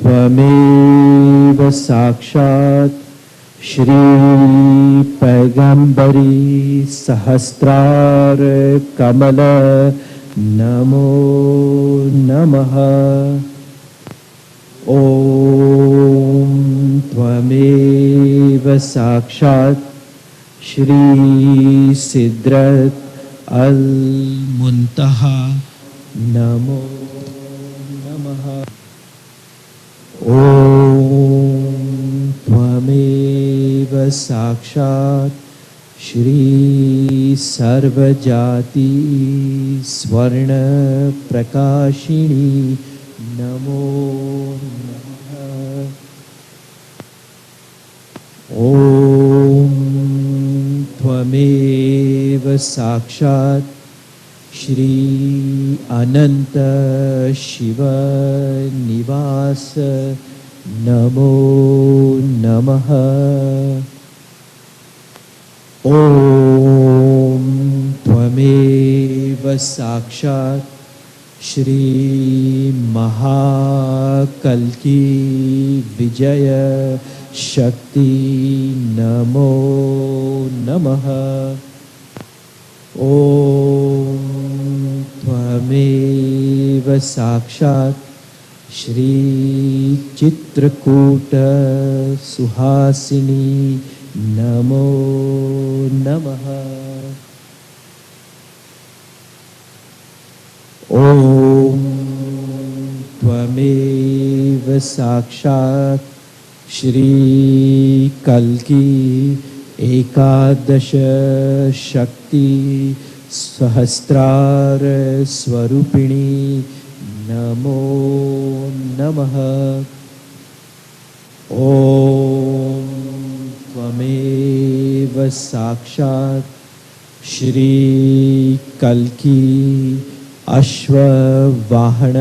त्वमेव साक्षात् श्री पैगंबरी सहस्त्रार कमल नमो नमः। ॐ त्वमेव साक्षात् श्री सिद्रत अल मुंतहा नमो नमः। ॐ त्वमेव साक्षात् श्री सर्वजाति स्वर्ण प्रकाशिनी नमो नमः। ॐ त्वमेव साक्षात् श्री अनंत शिव निवास नमो नमः। ॐ त्वमेव साक्षात् श्री महाकल्की विजय शक्ति नमो नमः। ॐ त्वमेव साक्षात् श्री चित्रकूट सुहासिनी नमो नमः। ॐ त्वमेव साक्षात् श्री कल्की एकादश शक्ति सहस्त्रार स्वरूपिणी नमो नमः। ॐ त्वमेव साक्षात् श्री कल्की अश्ववाहन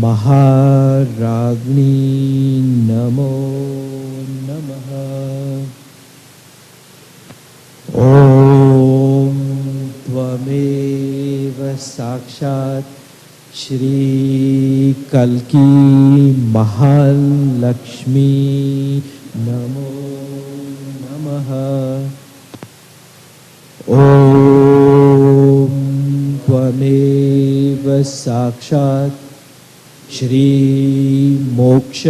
महाराज्ञी नमो नमः। ॐ त्वमेव साक्षात् श्री कल्की महालक्ष्मी नमो नमः। ॐ त्वमेव साक्षात् श्री मोक्ष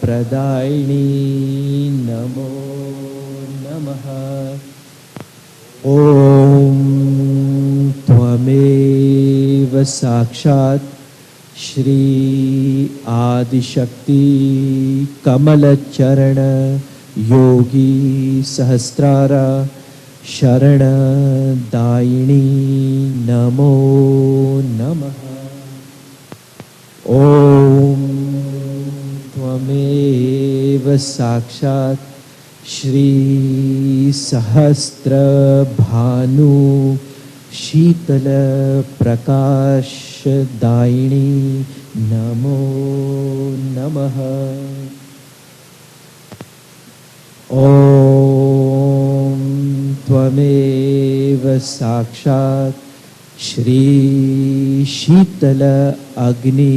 प्रदायिनी नमो नमः। ॐ त्वमेव साक्षात् श्री आदिशक्ति कमलचरण योगी सहस्त्रार शरणदायिनी नमो नमः। ॐ साक्षात् श्री सहस्त्र भानु शीतल प्रकाश दायिनी नमो नमः। ॐ त्वमेव साक्षात् श्री शीतल अग्नि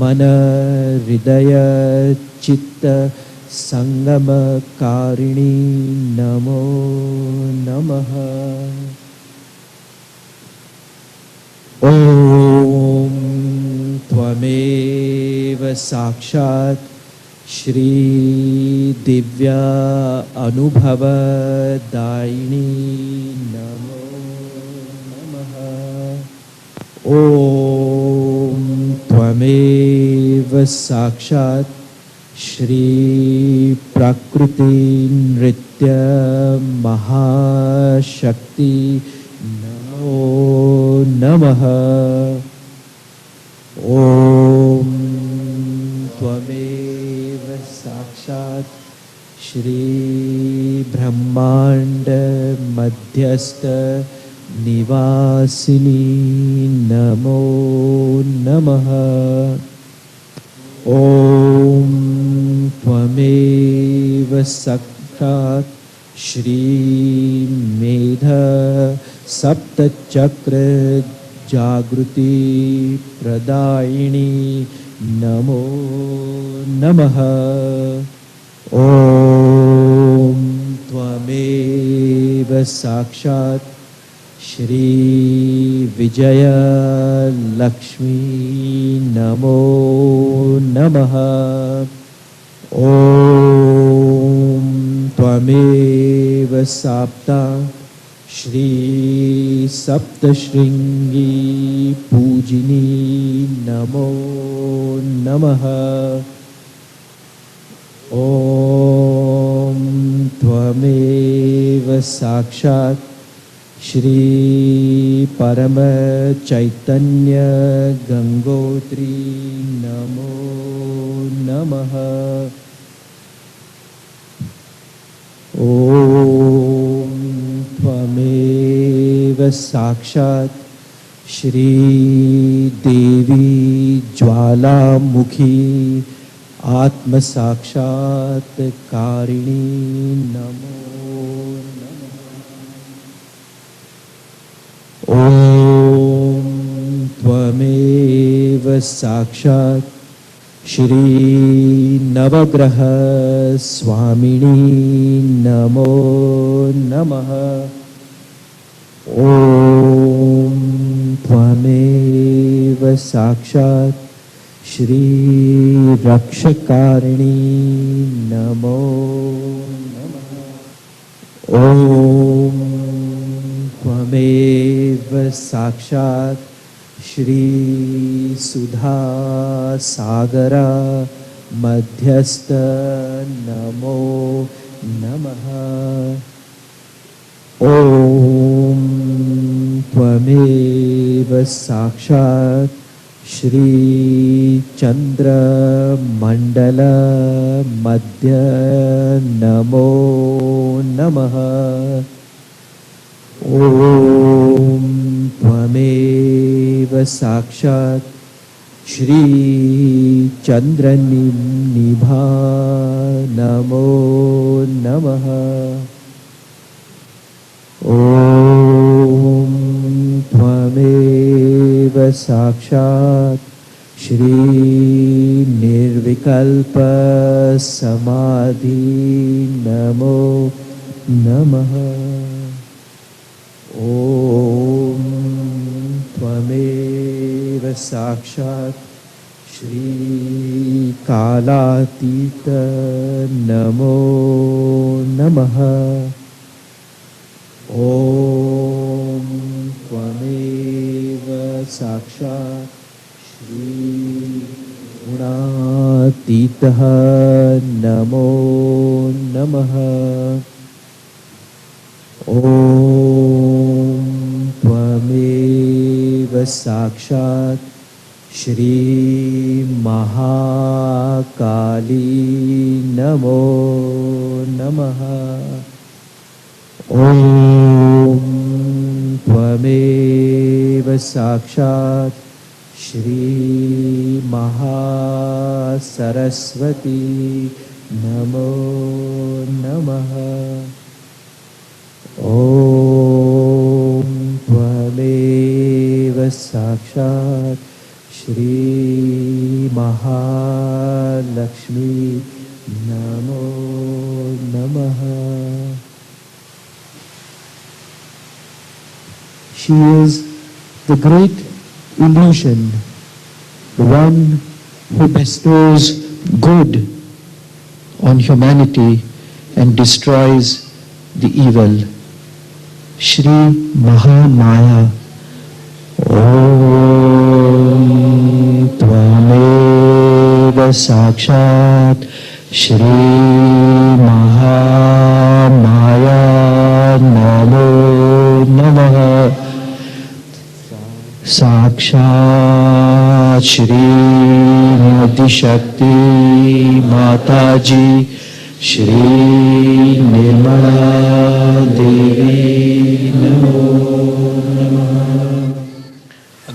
मन हृदय चित्त संगमकारिणी नमो नमः। ॐ त्वमेव साक्षात् श्री दिव्य अनुभव दायिनी नमो नमः। ॐ त्वमेव साक्षात् श्री प्रकृति नृत्य महाशक्ति नमो नमः। ॐ त्वमेव साक्षात् श्री ब्रह्मांड मध्यस्थ निवासिनी नमो नमः। ॐ त्वमेव साक्षात् श्री मेध सप्तचक्र जागृति प्रदायिनी नमो नमः। ॐ त्वमेव साक्षात् श्री विजय लक्ष्मी नमो नमः। ॐ त्वमेव साक्षात् श्री सप्तशृंगी पूजिनी नमो नमः। ॐ त्वमेव साक्षात् श्री परम चैतन्य गंगोत्री नमो नमः। ॐ त्वमेव साक्षात् श्री देवी ज्वालामुखी आत्म साक्षात्कारिणी नमो नमः। ॐ त्वमेव साक्षात् श्री नवग्रह स्वामिनी नमो नमः। ॐ त्वमेव साक्षात् श्री रक्षकारिणी नमो नमः। ॐ त्वमेव साक्षात् श्री सुधा सागरा मध्यस्थ नमो नमः। ॐ त्वमेव साक्षात् श्री चंद्र मंडल मध्य नमो नमः। ॐ त्वमेव साक्षात् श्री चंद्रनिभा नमो नमः। ॐ त्वमेव साक्षात् श्री निर्विकल्प समाधि नमो नमः। ॐ त्वमेव साक्षात् श्री कालातीत नमो नमः। ॐ त्वमेव साक्षात् श्री गुणातीतः नमो नमः। ॐ त्वमेव साक्षात् Shri Mahakali Namo Namaha. Om Tvameva Sakshat Shri Mahasaraswati Namo Namaha. Om Tvameva Sakshat Shri Mahalakshmi Namo Namaha. She is the great illusion, the one who bestows good on humanity and destroys the evil. Shri Mahamaya. Om Tvameva Sakshat Shri Mahamaya Namo Namaha. Sakshat Shri Shakti Mataji Shri Nirmala Devi Namo Namaha.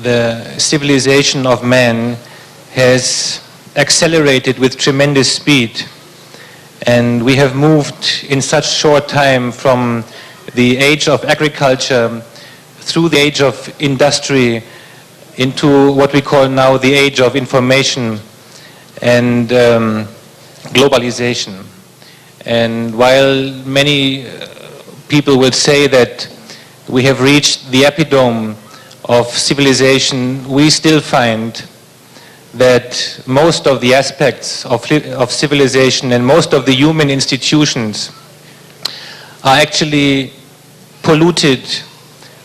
The civilization of man has accelerated with tremendous speed, and we have moved in such short time from the age of agriculture through the age of industry into what we call now the age of information and globalization. And while many people will say that we have reached the epitome of civilization, we still find that most of the aspects of civilization and most of the human institutions are actually polluted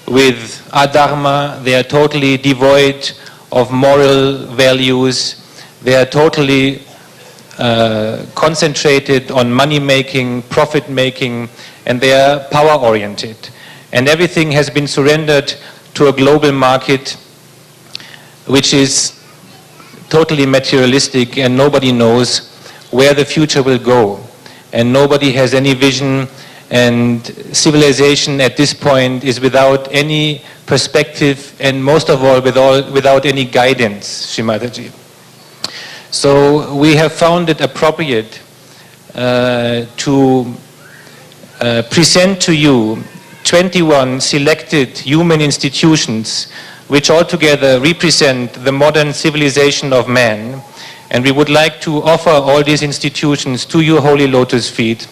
with adharma. They are totally devoid of moral values. They are totally concentrated on money making, profit making, and they are power oriented. And everything has been surrendered to a global market which is totally materialistic, and nobody knows where the future will go, and nobody has any vision, and civilization at this point is without any perspective, and most of all without any guidance, Shri Mataji. So we have found it appropriate to present to you 21 selected human institutions which altogether represent the modern civilization of man. And we would like to offer all these institutions to your holy lotus feet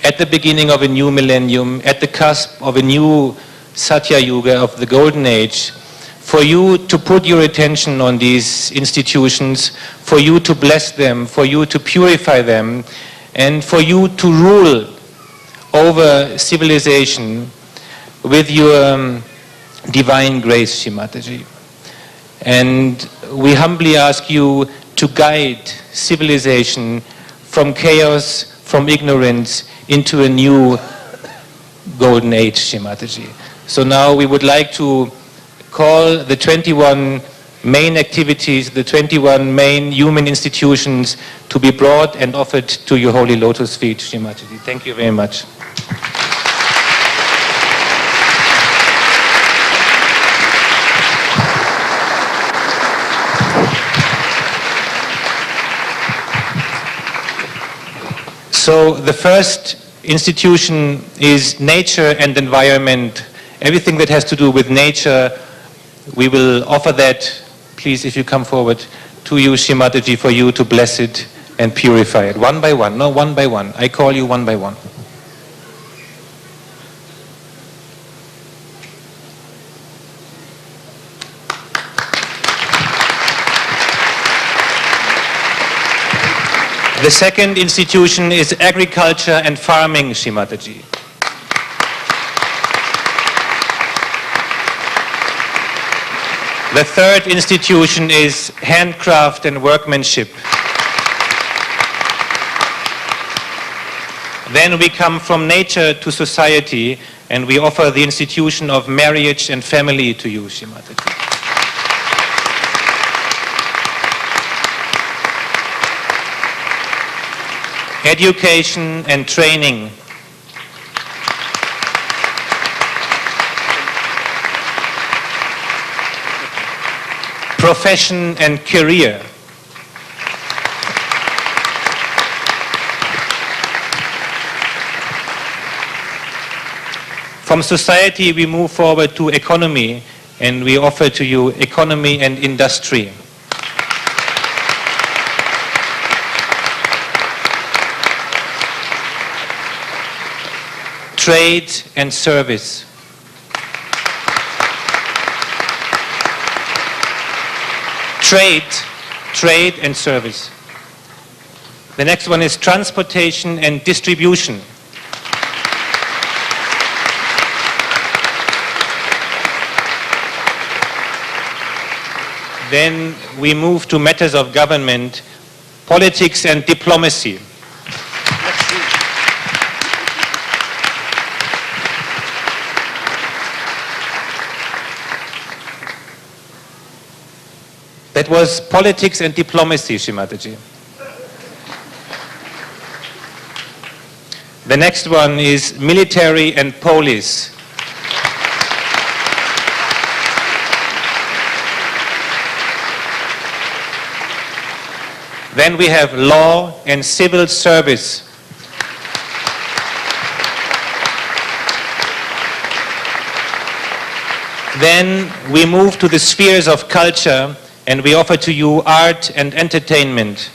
at the beginning of a new millennium, at the cusp of a new Sahaja Yoga of the Golden Age, for you to put your attention on these institutions, for you to bless them, for you to purify them, and for you to rule over civilization with your divine grace, Shri Mataji. And we humbly ask you to guide civilization from chaos, from ignorance, into a new golden age, Shri Mataji. So now we would like to call the 21 main activities, the 21 main human institutions to be brought and offered to your holy lotus feet, Shri Mataji. Thank you very much. So the first institution is nature and environment. Everything that has to do with nature, we will offer that, please, if you come forward, to you, Shri Mataji, for you to bless it and purify it. One by one, no, one by one. I call you one by one. The second institution is agriculture and farming, Shri Mataji. The third institution is handcraft and workmanship. Then we come from nature to society, and we offer the institution of marriage and family to you, Shri Mataji. education and training, profession and career, from society we move forward to economy, and we offer to you economy and industry. Trade and service. Trade and service. The next one is transportation and distribution. Then we move to matters of government, politics and diplomacy. That was politics and diplomacy, Shri Mataji. The next one is military and police. Then we have law and civil service. Then we move to the spheres of culture, and we offer to you art and entertainment.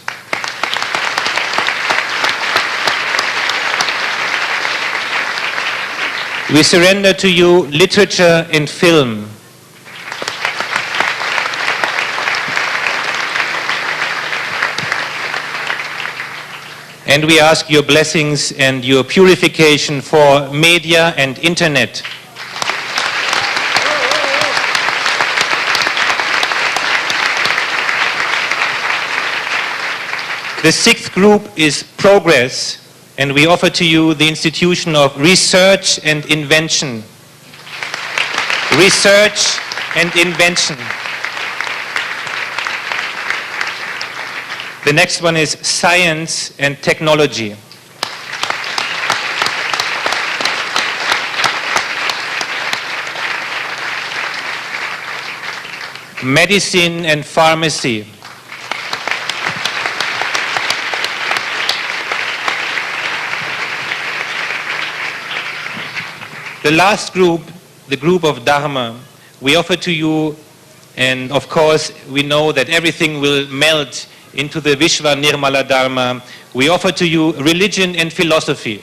We surrender to you literature and film. And we ask your blessings and your purification for media and internet. The sixth group is progress, and we offer to you the institution of research and invention. Research and invention. The next one is science and technology. Medicine and pharmacy. The last group, the group of Dharma, we offer to you, and of course we know that everything will melt into the Vishwa Nirmala Dharma. We offer to you religion and philosophy.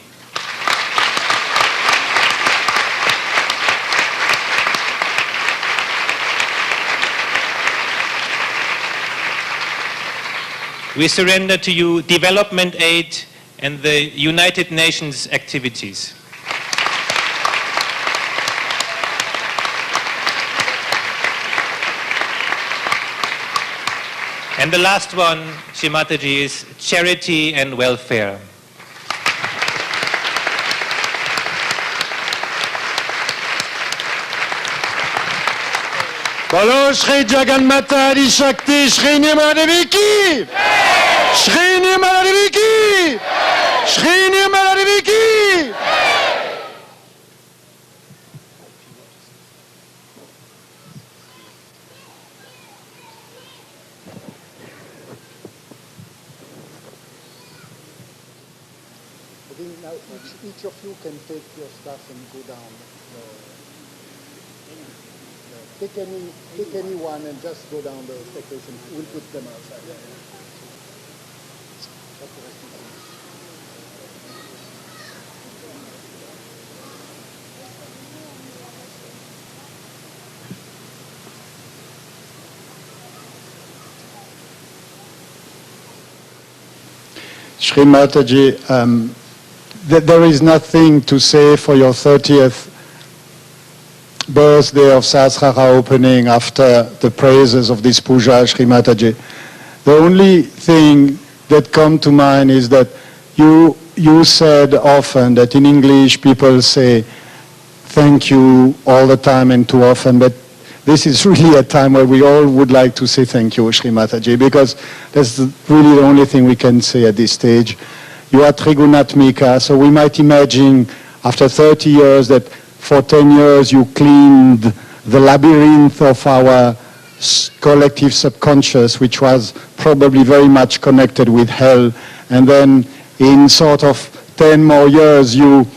We surrender to you development aid and the United Nations activities. And the last one, Shri Mataji, is charity and welfare. Bolo Shri Jagan Mataji Shakti Shri Nirmala Devi ki! Shri Nirmala Devi ki! Shri Nirmala Devi ki! I think now each of you can take your stuff and go down. Pick any one and just go down the staircase and we'll put them outside. Shri Mataji, there is nothing to say for your 30th birthday of Sahastrar opening after the praises of this puja, Shri Mataji. The only thing that come to mind is that you said often that in English people say thank you all the time and too often, but this is really a time where we all would like to say thank you, Shri Mataji, because that's really the only thing we can say at this stage. you are Trigunatmika, so we might imagine after 30 years that for 10 years you cleaned the labyrinth of our collective subconscious, which was probably very much connected with hell, and then in sort of 10 more years you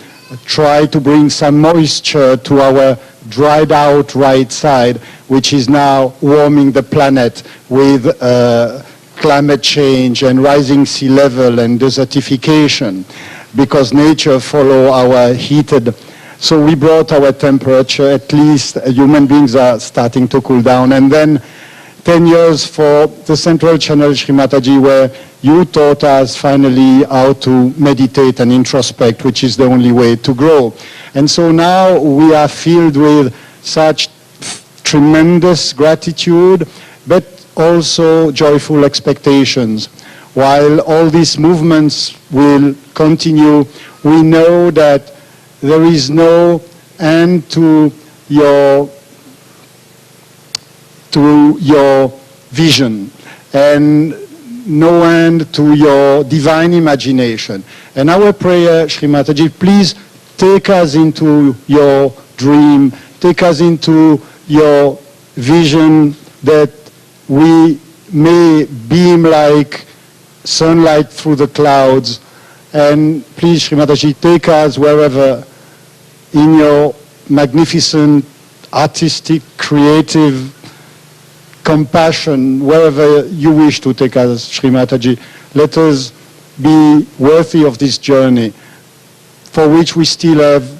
try to bring some moisture to our dried out right side, which is now warming the planet with climate change and rising sea level and desertification, because nature follow our heated. So we brought our temperature, at least human beings are starting to cool down. And then 10 years for the Central Channel, Shri Mataji, where you taught us finally how to meditate and introspect, which is the only way to grow. And so now we are filled with such tremendous gratitude, but also joyful expectations. While all these movements will continue, we know that there is no end to your vision, and no end to your divine imagination. And our prayer, Shri Mataji, please take us into your dream, take us into your vision, that we may beam like sunlight through the clouds. And please, Shri Mataji, take us wherever in your magnificent, artistic, creative compassion, wherever you wish to take us, Shri Mataji. Let us be worthy of this journey, for which we still have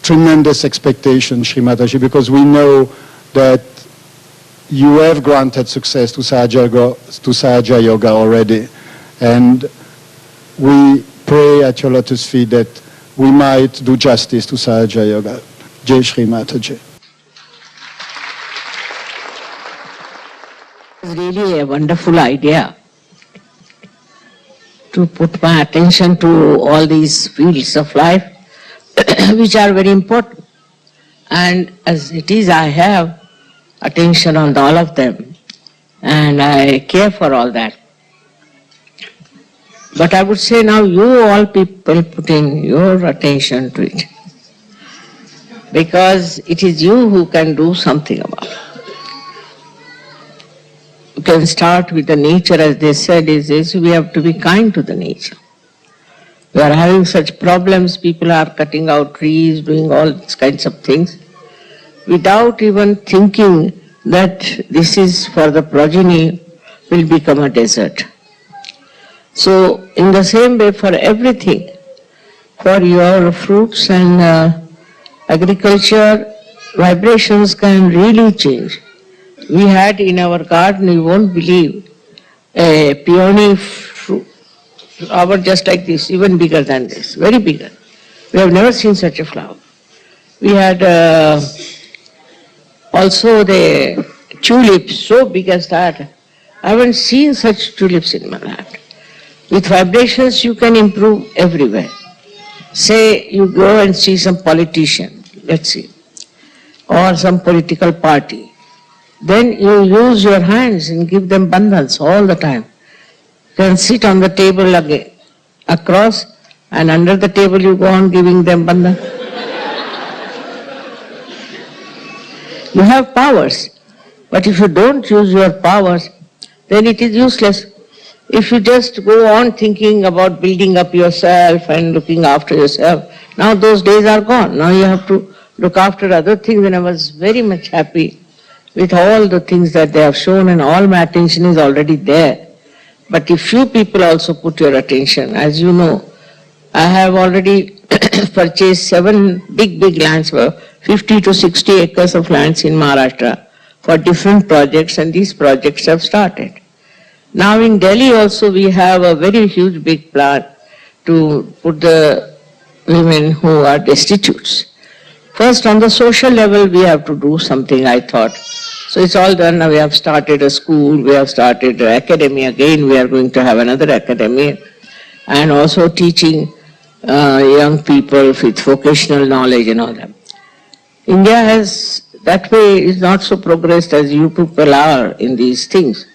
tremendous expectations, Shri Mataji, because we know that you have granted success to Sahaja Yoga already. And we pray at your lotus feet that we might do justice to Sahaja Yoga. Jai Shri Mataji. It's really a wonderful idea to put my attention to all these fields of life, which are very important. And as it is, I have attention on all of them, and I care for all that. But I would say now you all people put in your attention to it, because it is you who can do something about it. You can start with the nature, as they said, is we have to be kind to the nature. We are having such problems, people are cutting out trees, doing all these kinds of things, without even thinking that this is for the progeny will become a desert. So in the same way, for everything, for your fruits and agriculture, vibrations can really change. We had in our garden, you won't believe, a peony flower just like this, even bigger than this, very bigger. We have never seen such a flower. We had also the tulips, so big as that. I haven't seen such tulips in my life. With vibrations, you can improve everywhere. Say you go and see some politician, let's see, or some political party. Then you use your hands and give them bandhans all the time. You can sit on the table again, across, and under the table you go on giving them bandhan. You have powers, but if you don't use your powers, then it is useless. If you just go on thinking about building up yourself and looking after yourself, now those days are gone. Now you have to look after other things, and I was very much happy with all the things that they have shown, and all my attention is already there. But if few people also put your attention, as you know, I have already purchased 7 big lands, for 50 to 60 acres of lands in Maharashtra for different projects, and these projects have started. Now in Delhi also we have a very huge big plan to put the women who are destitutes. First on the social level we have to do something, I thought. So it's all done. Now we have started a school, we have started an academy again, we are going to have another academy, and also teaching young people with vocational knowledge and all that. India has, that way is not so progressed as you people are in these things.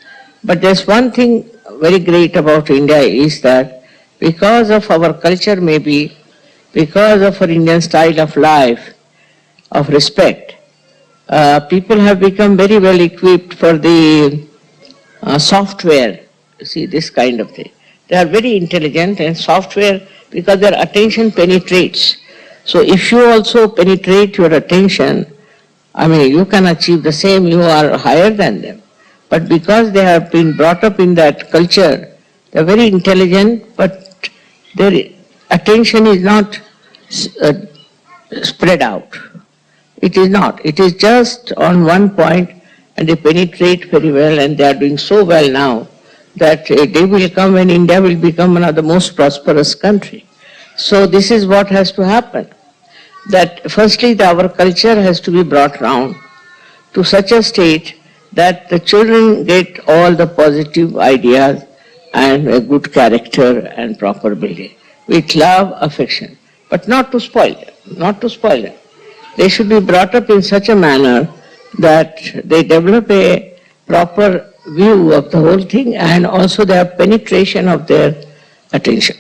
But there's one thing very great about India is that because of our culture maybe, because of our Indian style of life, of respect, people have become very well equipped for the software, you see, this kind of thing. They are very intelligent and software because their attention penetrates. So if you also penetrate your attention, I mean, you can achieve the same, you are higher than them. But because they have been brought up in that culture, they are very intelligent, but their attention is not spread out. It is not. It is just on one point and they penetrate very well and they are doing so well now that a day will come when India will become one of the most prosperous country. So this is what has to happen. That firstly our culture has to be brought round to such a state that the children get all the positive ideas and a good character and proper building with love, affection, but not to spoil them, not to spoil them. They should be brought up in such a manner that they develop a proper view of the whole thing and also their penetration of their attention.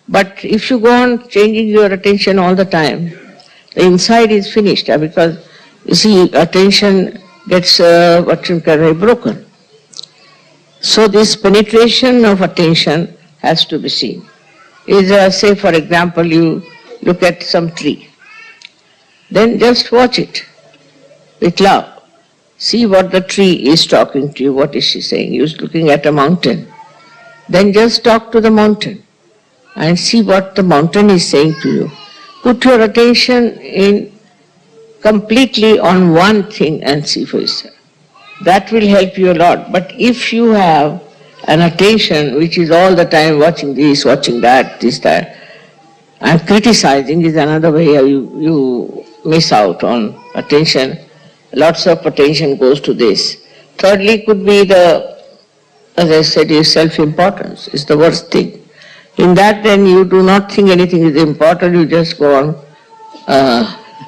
But if you go on changing your attention all the time, the inside is finished because you see attention gets broken. So this penetration of attention has to be seen. Say for example you look at some tree, then just watch it with love. See what the tree is talking to you, what is she saying? You're looking at a mountain. Then just talk to the mountain and see what the mountain is saying to you. Put your attention in completely on one thing and see for yourself. That will help you a lot. But if you have an attention which is all the time watching this, watching that, this, that, and criticizing is another way you miss out on attention. Lots of attention goes to this. Thirdly could be as I said, is self-importance. It's the worst thing. In that then you do not think anything is important, you just go on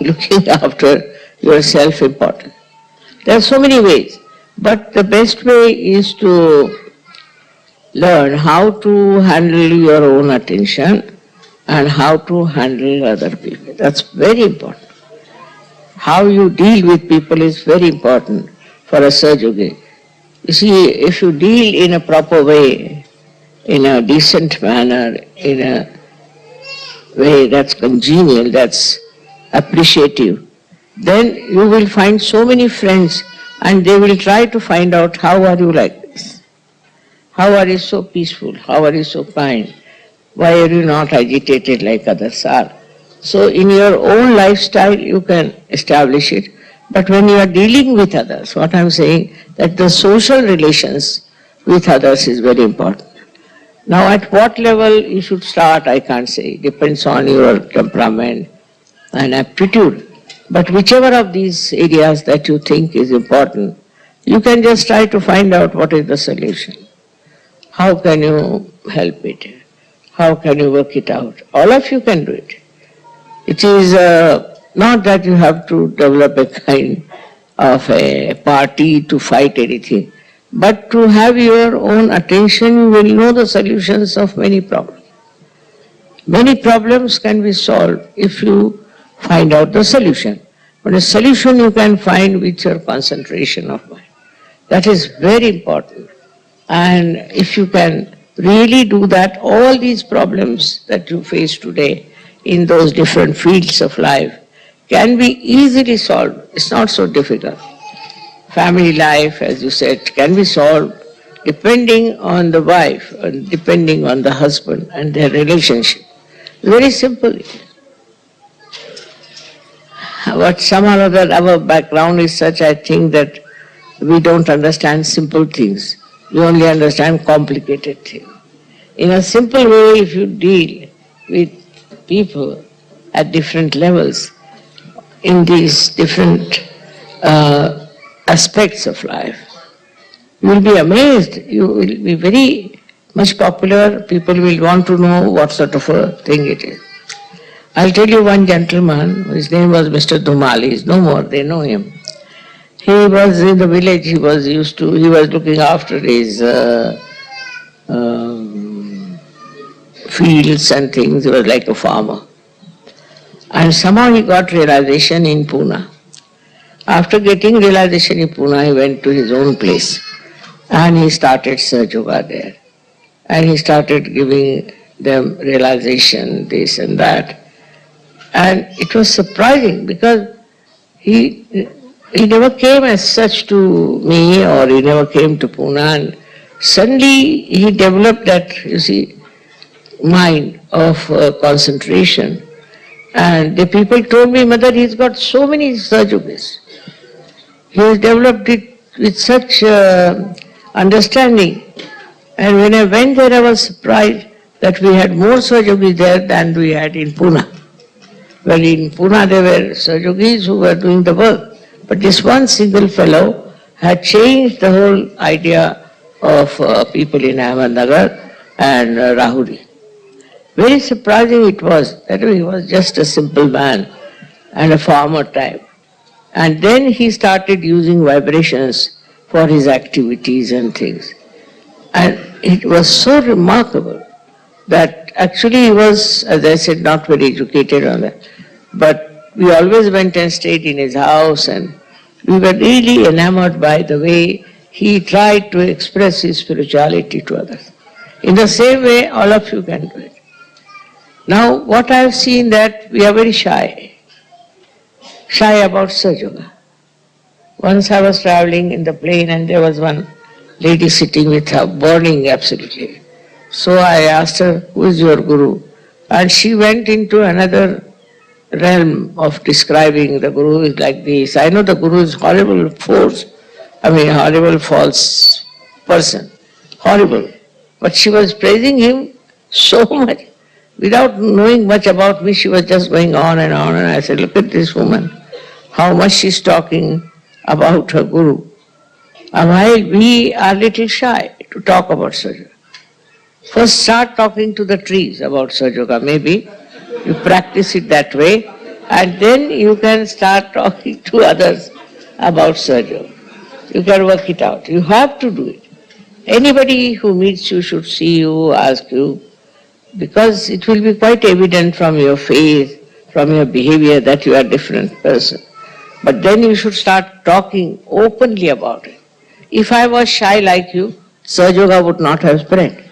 looking after your self-importance. There are so many ways, but the best way is to learn how to handle your own attention and how to handle other people. That's very important. How you deal with people is very important for a Sahaja. You see, if you deal in a proper way, in a decent manner, in a way that's congenial, that's appreciative, then you will find so many friends and they will try to find out how are you like this? How are you so peaceful? How are you so kind? Why are you not agitated like others are? So in your own lifestyle you can establish it, but when you are dealing with others, what I'm saying, that the social relations with others is very important. Now at what level you should start, I can't say. It depends on your temperament and aptitude. But whichever of these areas that you think is important, you can just try to find out what is the solution. How can you help it? How can you work it out? All of you can do it. It is not that you have to develop a kind of a party to fight anything, but to have your own attention, you will know the solutions of many problems. Many problems can be solved if you find out the solution. But a solution you can find with your concentration of mind. That is very important. And if you can really do that, all these problems that you face today in those different fields of life can be easily solved. It's not so difficult. Family life, as you said, can be solved depending on the wife and depending on the husband and their relationship. Very simple. But somehow or other our background is such, I think, that we don't understand simple things. We only understand complicated things. In a simple way, if you deal with people at different levels, in these different aspects of life, you will be amazed. You will be very much popular. People will want to know what sort of a thing it is. I'll tell you one gentleman, his name was Mr. Dhumali, he's no more, they know him. He was in the village, he was looking after his fields and things. He was like a farmer. And somehow he got realization in Pune. After getting realization in Pune, he went to his own place and he started Sahaja Yoga there. And he started giving them realization, this and that. And it was surprising because he never came as such to me, or he never came to Pune, and suddenly he developed that, you see, mind of concentration. And the people told me, Mother, he's got so many Sahaja Yogas. He has developed it with such understanding. And when I went there, I was surprised that we had more Sahaja Yogis there than we had in Pune. Well, in Pune there were Sahaja Yogis who were doing the work. But this one single fellow had changed the whole idea of people in Ahmednagar and Rahuri. Very surprising it was that he was just a simple man and a farmer type. And then he started using vibrations for his activities and things. And it was so remarkable that actually he was, as I said, not very educated on that. But we always went and stayed in his house, and we were really enamored by the way he tried to express his spirituality to others. In the same way, all of you can do it. Now, what I have seen that we are very shy about Sahaja Yoga. Once I was traveling in the plane and there was one lady sitting with her, burning absolutely. So I asked her, who is your guru? And she went into another realm of describing the guru is like this. I know the guru is horrible force, horrible false person, horrible. But she was praising him so much. Without knowing much about me, she was just going on, and I said, look at this woman, how much she's talking about her guru. And while we are little shy to talk about Sahaja Yoga. First start talking to the trees about Sahaja Yoga. Maybe you practice it that way, and then you can start talking to others about Sahaja Yoga. You can work it out. You have to do it. Anybody who meets you should see you, ask you, because it will be quite evident from your face, from your behavior that you are a different person. But then you should start talking openly about it. If I was shy like you, Sahaja Yoga would not have spread.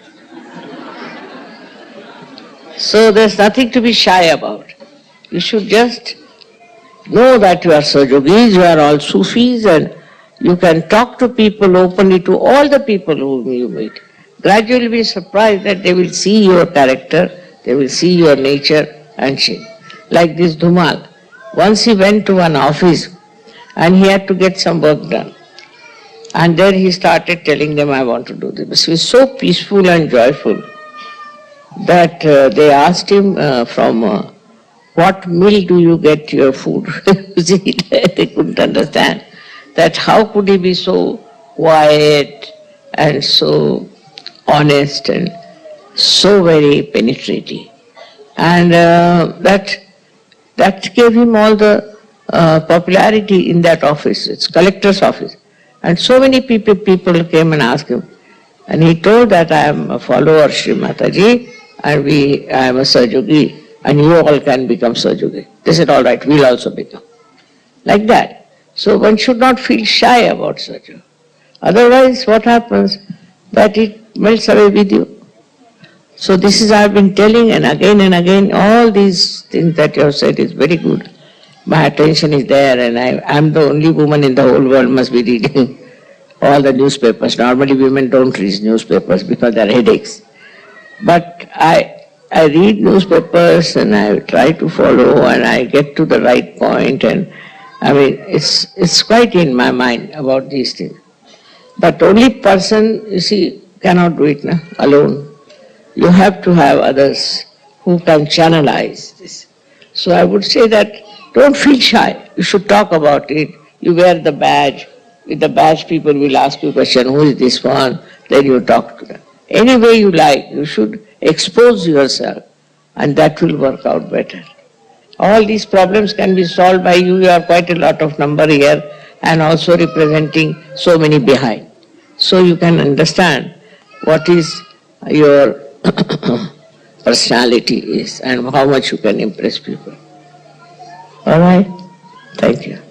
So there's nothing to be shy about. You should just know that you are Sahaja Yogis, you are all Sufis, and you can talk to people openly, to all the people whom you meet. Gradually you'll be surprised that they will see your character, they will see your nature and change. Like this Dhumal. Once he went to one office and he had to get some work done. And there he started telling them, I want to do this. He was so peaceful and joyful that they asked him from what mill do you get your food? You see, they couldn't understand that how could he be so quiet and so honest and so very penetrating. And that gave him all the popularity in that office. It's collector's office. And so many people came and asked him. And he told that I am a follower of Shri Mataji, and I am a Sahaja Yogi, and you all can become Sahaja Yogi. They said, all right, we'll also become. Like that. So one should not feel shy about Sahaja Yoga. Otherwise, what happens? That it melts away with you. So this is, I have been telling, and again, all these things that you have said is very good. My attention is there, and I am the only woman in the whole world must be reading all the newspapers. Normally women don't read newspapers because they are headaches. But I read newspapers and I try to follow and I get to the right point, and it's quite in my mind about these things. But only person, you see, cannot do it alone. You have to have others who can channelize this. So I would say that don't feel shy. You should talk about it. You wear the badge. With the badge, people will ask you a question, who is this one? Then you talk to them. Any way you like, you should expose yourself, and that will work out better. All these problems can be solved by you. You are quite a lot of number here, and also representing so many behind. So you can understand what is your personality is and how much you can impress people. All right? Thank you.